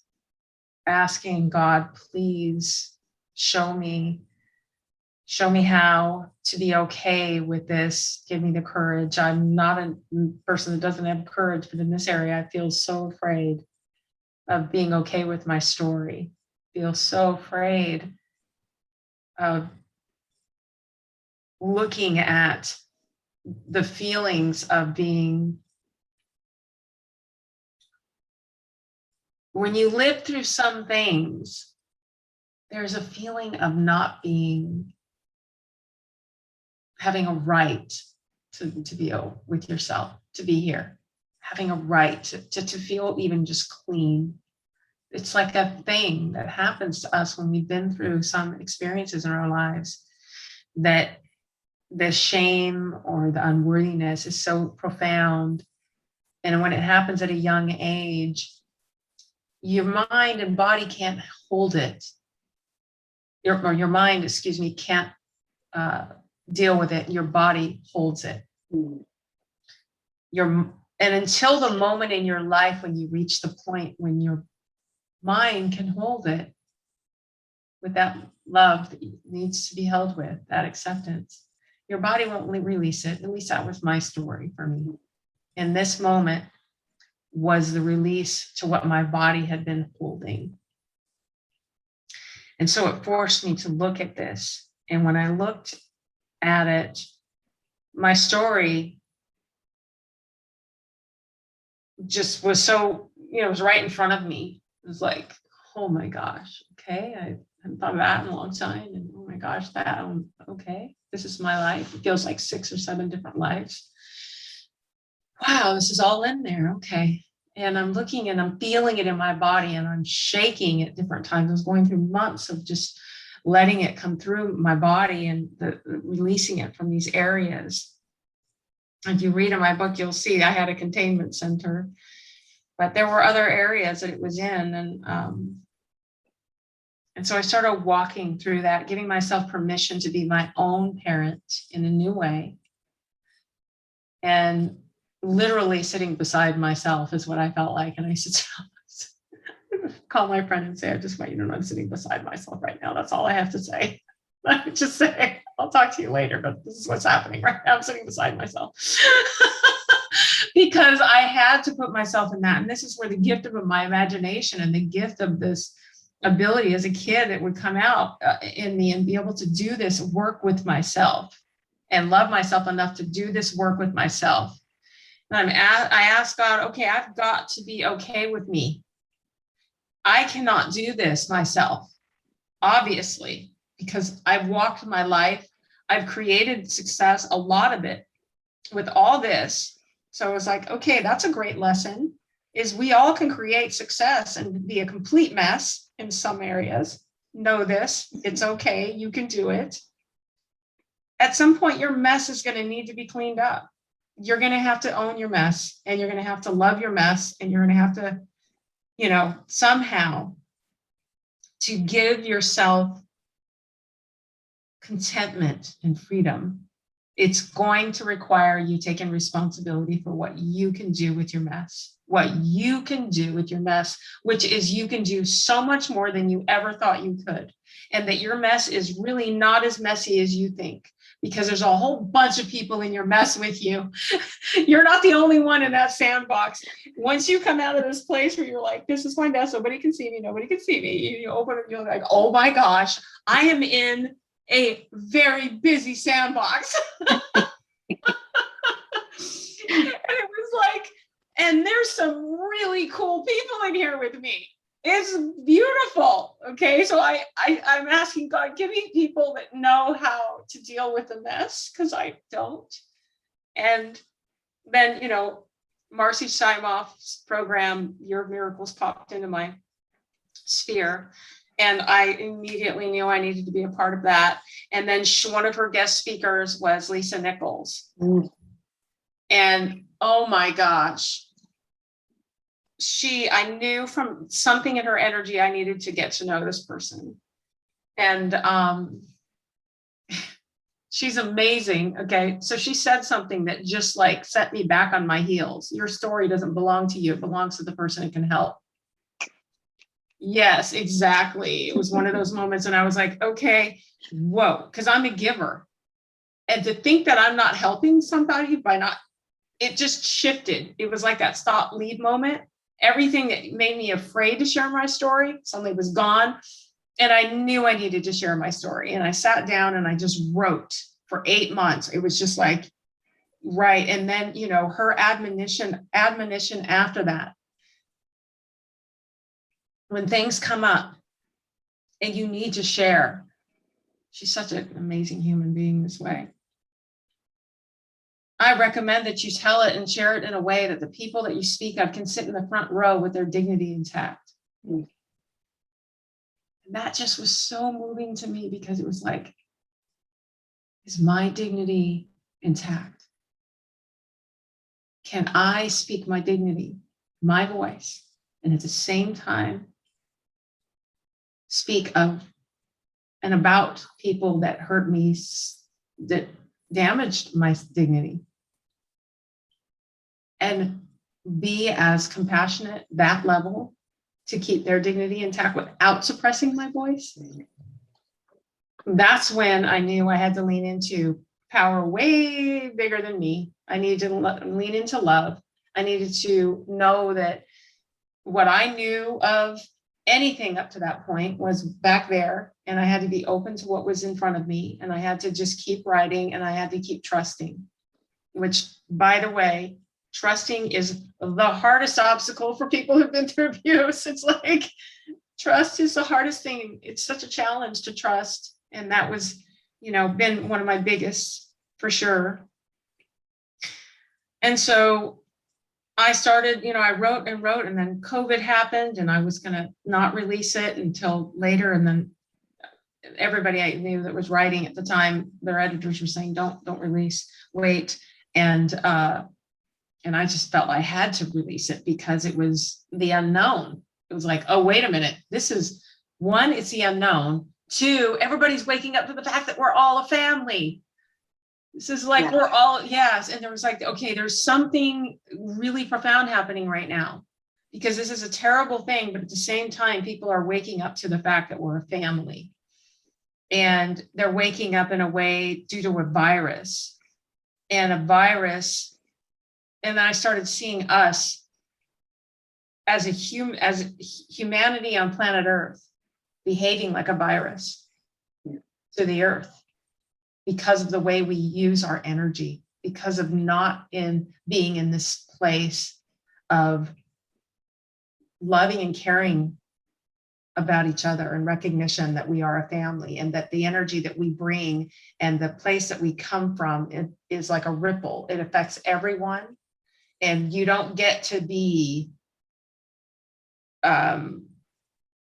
asking God, please show me how to be okay with this. Give me the courage. I'm not a person that doesn't have courage, but in this area, I feel so afraid of being okay with my story. I feel so afraid of looking at the feelings of being, when you live through some things, there's a feeling of not having a right to be with yourself, to be here, having a right to feel even just clean. It's like a thing that happens to us when we've been through some experiences in our lives, that the shame or the unworthiness is so profound. And when it happens at a young age, your mind and body can't hold it. Your mind, can't deal with it. Your body holds it. And until the moment in your life when you reach the point when your mind can hold it with that love that needs to be held with, that acceptance, your body won't release it. At least that was my story for me. And this moment was the release to what my body had been holding. And so it forced me to look at this. And when I looked at it, my story just was so, it was right in front of me. It was like, oh my gosh, okay, I hadn't thought of that in a long time. And oh my gosh, okay, this is my life. It feels like 6 or 7 different lives. wow, this is all in there. Okay. And I'm looking and I'm feeling it in my body and I'm shaking at different times. I was going through months of just letting it come through my body and releasing it from these areas. If you read in my book, you'll see I had a containment center, but there were other areas that it was in. And so I started walking through that, giving myself permission to be my own parent in a new way. And literally sitting beside myself is what I felt like. And I said, call my friend and say, I just want you to know I'm sitting beside myself right now. That's all I have to say. I would just say, I'll talk to you later, but this is what's happening right now. I'm sitting beside myself. Because I had to put myself in that. And this is where the gift of my imagination and the gift of this ability as a kid that would come out in me and be able to do this work with myself and love myself enough to do this work with myself. And I asked God, okay, I've got to be okay with me. I cannot do this myself, obviously, because I've walked my life. I've created success, a lot of it, with all this. So I was like, okay, that's a great lesson, is we all can create success and be a complete mess in some areas. Know this, it's okay, you can do it. At some point, your mess is going to need to be cleaned up. You're going to have to own your mess, and you're going to have to love your mess, and you're going to have to, somehow to give yourself contentment and freedom. It's going to require you taking responsibility for what you can do with your mess, which is you can do so much more than you ever thought you could. And that your mess is really not as messy as you think, because there's a whole bunch of people in your mess with you. You're not the only one in that sandbox. Once you come out of this place where you're like, this is my mess, nobody can see me, you open it, you're like, oh my gosh, I am in a very busy sandbox. And it was like, and there's some really cool people in here with me. It's beautiful. Okay. So I'm asking God, give me people that know how to deal with the mess, because I don't. And then, Marcy Simoff's program, Your Miracles, popped into my sphere. And I immediately knew I needed to be a part of that. And then one of her guest speakers was Lisa Nichols. Mm. And oh my gosh, I knew from something in her energy, I needed to get to know this person. And she's amazing. Okay. So she said something that just like set me back on my heels. Your story doesn't belong to you. It belongs to the person it can help. Yes, exactly. It was one of those moments. And I was like, okay, whoa, because I'm a giver. And to think that I'm not helping somebody it just shifted. It was like that stop lead moment. Everything that made me afraid to share my story suddenly was gone. And I knew I needed to share my story. And I sat down and I just wrote for 8 months. It was just like, right. And then, her admonition after that. When things come up and you need to share, she's such an amazing human being this way. I recommend that you tell it and share it in a way that the people that you speak of can sit in the front row with their dignity intact. And that just was so moving to me, because it was like, is my dignity intact? Can I speak my dignity, my voice, and at the same time speak of and about people that hurt me, that damaged my dignity, and be as compassionate, that level, to keep their dignity intact without suppressing my voice? That's when I knew I had to lean into power way bigger than me. I needed to lean into love. I needed to know that what I knew of anything up to that point was back there, and I had to be open to what was in front of me, and I had to just keep writing, and I had to keep trusting, which, by the way, trusting is the hardest obstacle for people who've been through abuse. It's like, trust is the hardest thing. It's such a challenge to trust. And that was, been one of my biggest, for sure. And so I started, I wrote and wrote, and then COVID happened, and I was going to not release it until later. And then everybody I knew that was writing at the time, their editors were saying, don't release, wait. And I just felt I had to release it because it was the unknown. It was like, oh, wait a minute. This is one, it's the unknown. Two, everybody's waking up to the fact that we're all a family. This is like, we're all, yes. And there was like, okay, there's something really profound happening right now, because this is a terrible thing. But at the same time, people are waking up to the fact that we're a family. And they're waking up in a way due to a virus. And a virus, and then I started seeing us as humanity on planet Earth behaving like a virus to the Earth, because of the way we use our energy, because of not being in this place of loving and caring about each other, and recognition that we are a family, and that the energy that we bring and the place that we come from is like a ripple. It affects everyone, and you don't get to be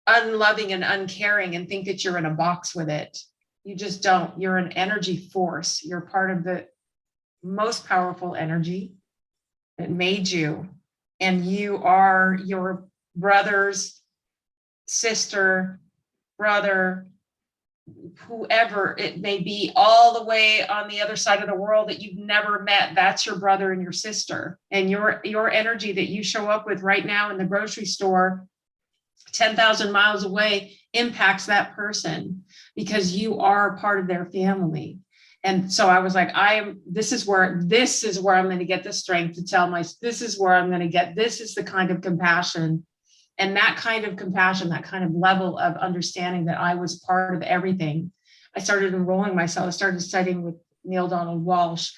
unloving and uncaring and think that you're in a box with it. You just don't. You're an energy force. You're part of the most powerful energy that made you. And you are your brother's sister, brother, whoever it may be, all the way on the other side of the world that you've never met. That's your brother and your sister. And your energy that you show up with right now in the grocery store 10,000 miles away impacts that person, because you are part of their family. And so I was like, this is where I'm going to get the strength to tell this is where I'm going to get, this is the kind of compassion, and that kind of compassion, that kind of level of understanding that I was part of everything. I started enrolling myself. I started studying with Neil Donald Walsh,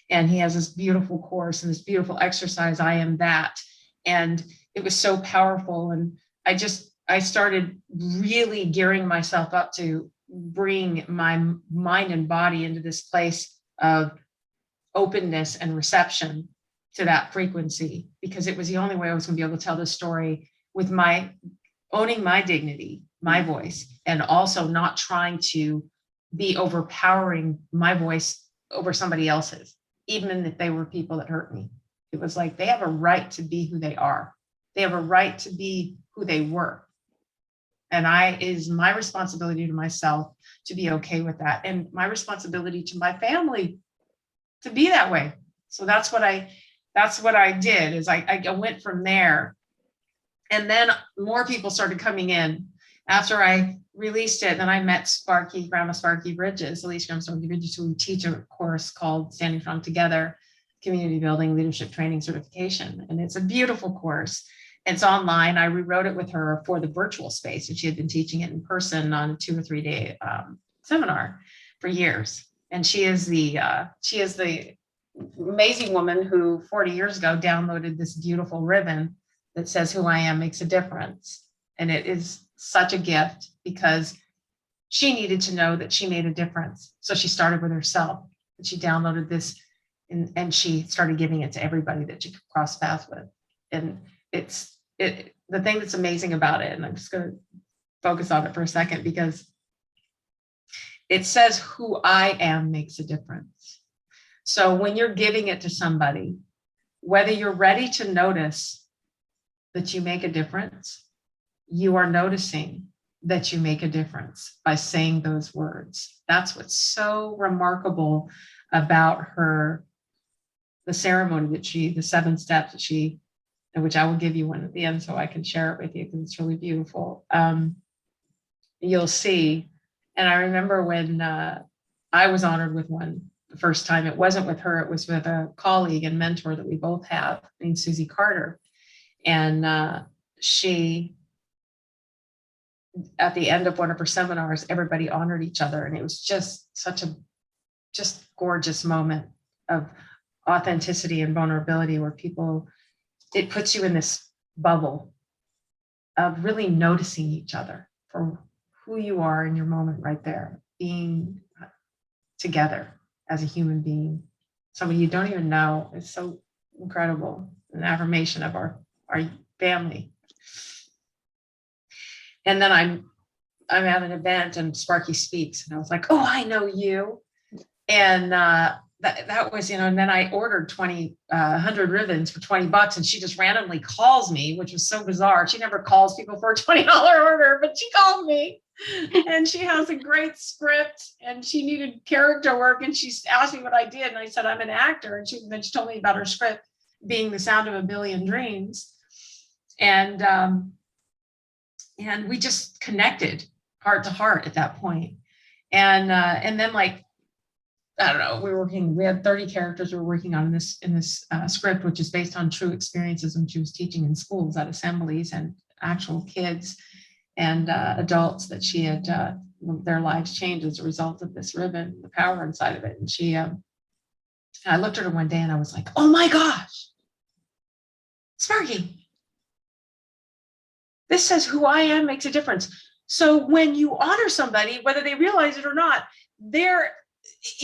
and he has this beautiful course and this beautiful exercise, I Am That. And it was so powerful. And I started really gearing myself up to bring my mind and body into this place of openness and reception to that frequency, because it was the only way I was going to be able to tell this story with owning my dignity, my voice, and also not trying to be overpowering my voice over somebody else's, even if they were people that hurt me. It was like, they have a right to be who they are. They have a right to be who they were. And it is my responsibility to myself to be okay with that, and my responsibility to my family to be that way. So that's what I did, is I went from there. And then more people started coming in after I released it. Then I met Grandma Sparky Bridges, Elise Graham Sparky Bridges, who teach a course called Standing Strong Together, Community Building, Leadership Training Certification. And it's a beautiful course. It's online. I rewrote it with her for the virtual space, and she had been teaching it in person on a 2 or 3 day seminar for years. And she is the amazing woman who 40 years ago downloaded this beautiful ribbon that says, "Who I am makes a difference." And it is such a gift, because she needed to know that she made a difference. So she started with herself, and she downloaded this, and she started giving it to everybody that she could cross paths with. And the thing that's amazing about it, and I'm just going to focus on it for a second, because it says who I am makes a difference. So when you're giving it to somebody, whether you're ready to notice that you make a difference, you are noticing that you make a difference by saying those words. That's what's so remarkable about the ceremony the 7 steps that she, which I will give you one at the end so I can share it with you, because it's really beautiful. You'll see. And I remember when I was honored with one the first time, it wasn't with her, it was with a colleague and mentor that we both have named Susie Carter. And she, at the end of one of her seminars, everybody honored each other. And it was just such a gorgeous moment of authenticity and vulnerability, where it puts you in this bubble of really noticing each other for who you are in your moment right there, being together as a human being, somebody you don't even know. It's so incredible. an affirmation of our family. And then I'm at an event and Sparky speaks, and I was like, oh, I know you. And that was, and then I ordered 100 ribbons for $20, and she just randomly calls me, which was so bizarre. She never calls people for a $20 order, but she called me, and she has a great script, and she needed character work, and she asked me what I did, and I said, I'm an actor. And then she told me about her script being The Sound of a Billion Dreams. And we just connected heart to heart at that point. And then, like, I don't know, we had 30 characters we were working on in this script, which is based on true experiences when she was teaching in schools at assemblies, and actual kids and adults that she had their lives changed as a result of this ribbon, the power inside of it. And I looked at her one day and I was like, oh my gosh, Sparky, this says who I am makes a difference. So when you honor somebody, whether they realize it or not, they're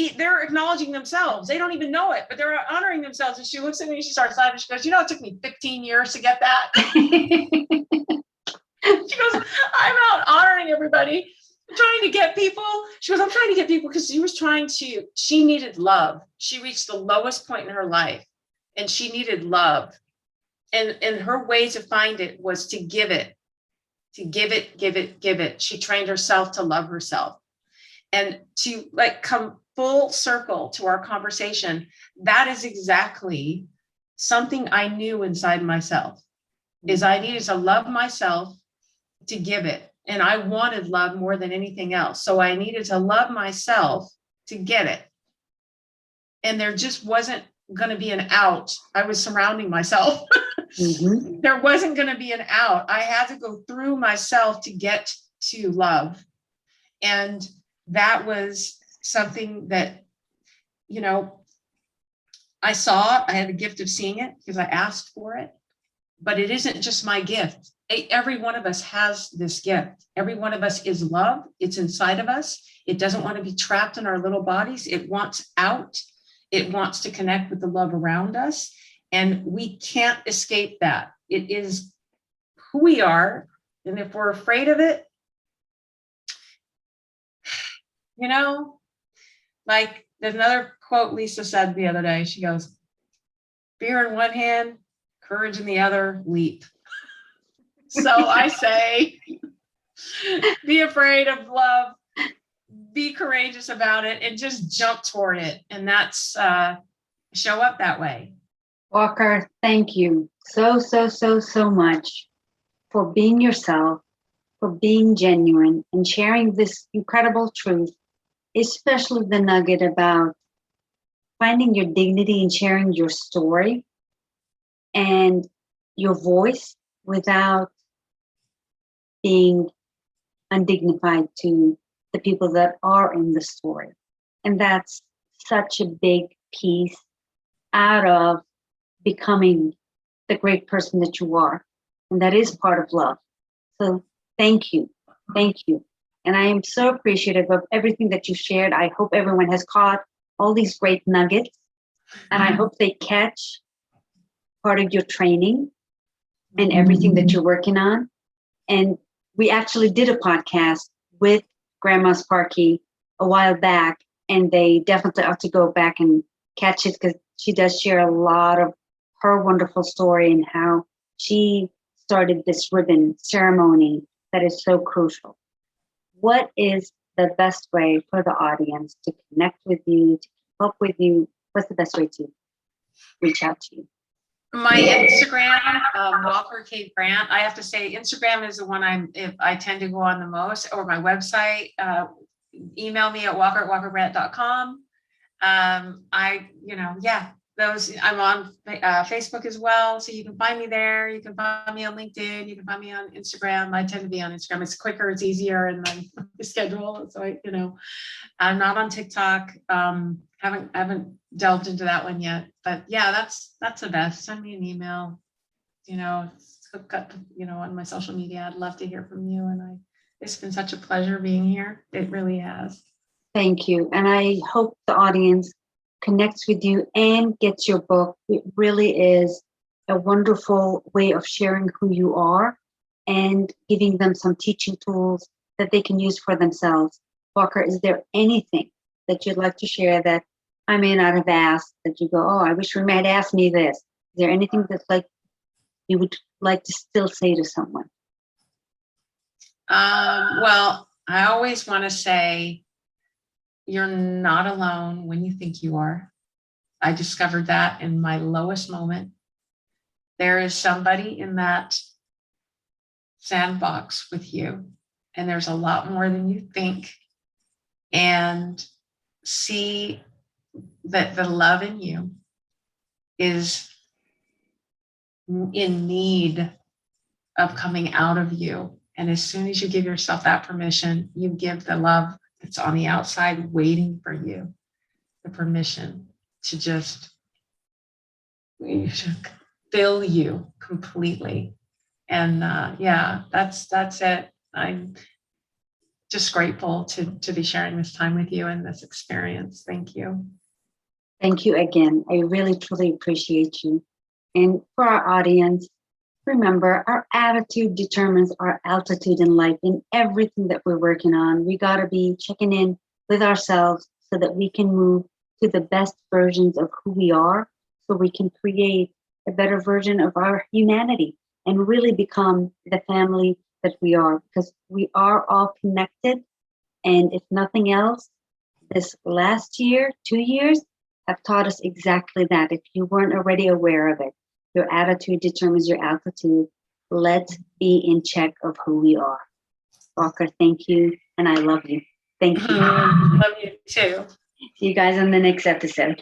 acknowledging themselves. They don't even know it, but they're honoring themselves. And she looks at me and she starts laughing. She goes, it took me 15 years to get that. She goes, I'm out honoring everybody. I'm trying to get people. She goes, I'm trying to get people because she needed love. She reached the lowest point in her life and she needed love. And her way to find it was to give it, give it. She trained herself to love herself. And to come full circle to our conversation, that is exactly something I knew inside myself, is I needed to love myself to give it. And I wanted love more than anything else. So I needed to love myself to get it. And there just wasn't going to be an out. I was surrounding myself. Mm-hmm. There wasn't going to be an out. I had to go through myself to get to love. And that was something that, I saw. I had the gift of seeing it because I asked for it. But it isn't just my gift. Every one of us has this gift. Every one of us is love. It's inside of us. It doesn't want to be trapped in our little bodies. It wants out. It wants to connect with the love around us. And we can't escape that. It is who we are. And if we're afraid of it, like there's another quote Lisa said the other day. She goes, fear in one hand, courage in the other, leap. So I say, be afraid of love, be courageous about it, and just jump toward it. And that's show up that way. Walker, thank you so much for being yourself, for being genuine and sharing this incredible truth, especially the nugget about finding your dignity and sharing your story and your voice without being undignified to the people that are in the story. And that's such a big piece out of becoming the great person that you are. And that is part of love. So thank you. Thank you. And I am so appreciative of everything that you shared. I hope everyone has caught all these great nuggets. And I hope they catch part of your training and everything that you're working on. And we actually did a podcast with Grandma Sparky a while back, and they definitely ought to go back and catch it because she does share a lot of her wonderful story and how she started this ribbon ceremony that is so crucial. What is the best way for the audience to connect with you, to keep up with you? What's the best way to reach out to you? My Instagram, Walker K. Brandt. I have to say Instagram is the one I tend to go on the most, or my website. Email me at walker@walkerbrandt.com. I'm on Facebook as well, so you can find me there. You can find me on LinkedIn. You can find me on Instagram. I tend to be on Instagram. It's quicker, it's easier, and my schedule. So I'm not on TikTok. Haven't delved into that one yet. But yeah, that's the best. Send me an email. Hook up. On my social media. I'd love to hear from you. And it's been such a pleasure being here. It really has. Thank you. And I hope the audience connects with you and gets your book. It really is a wonderful way of sharing who you are and giving them some teaching tools that they can use for themselves. Walker, is there anything that you'd like to share that I may not have asked, that you go, oh, I wish Remy had asked me this? Is there anything that's like you would like to still say to someone? Well, I always want to say you're not alone when you think you are. I discovered that in my lowest moment. There is somebody in that sandbox with you, and there's a lot more than you think. And see that the love in you is in need of coming out of you. And as soon as you give yourself that permission, you give the love that's on the outside waiting for you the permission to just fill you completely. And yeah, that's it. I'm just grateful to be sharing this time with you and this experience. Thank you. Thank you again. I really, truly appreciate you. And for our audience, remember, our attitude determines our altitude in life. In everything that we're working on, we got to be checking in with ourselves so that we can move to the best versions of who we are, so we can create a better version of our humanity and really become the family that we are, because we are all connected. And if nothing else, this last year, 2 years, have taught us exactly that. If you weren't already aware of it, your attitude determines your altitude. Let's be in check of who we are. Walker, thank you. And I love you. Thank you. Love you too. See you guys on the next episode.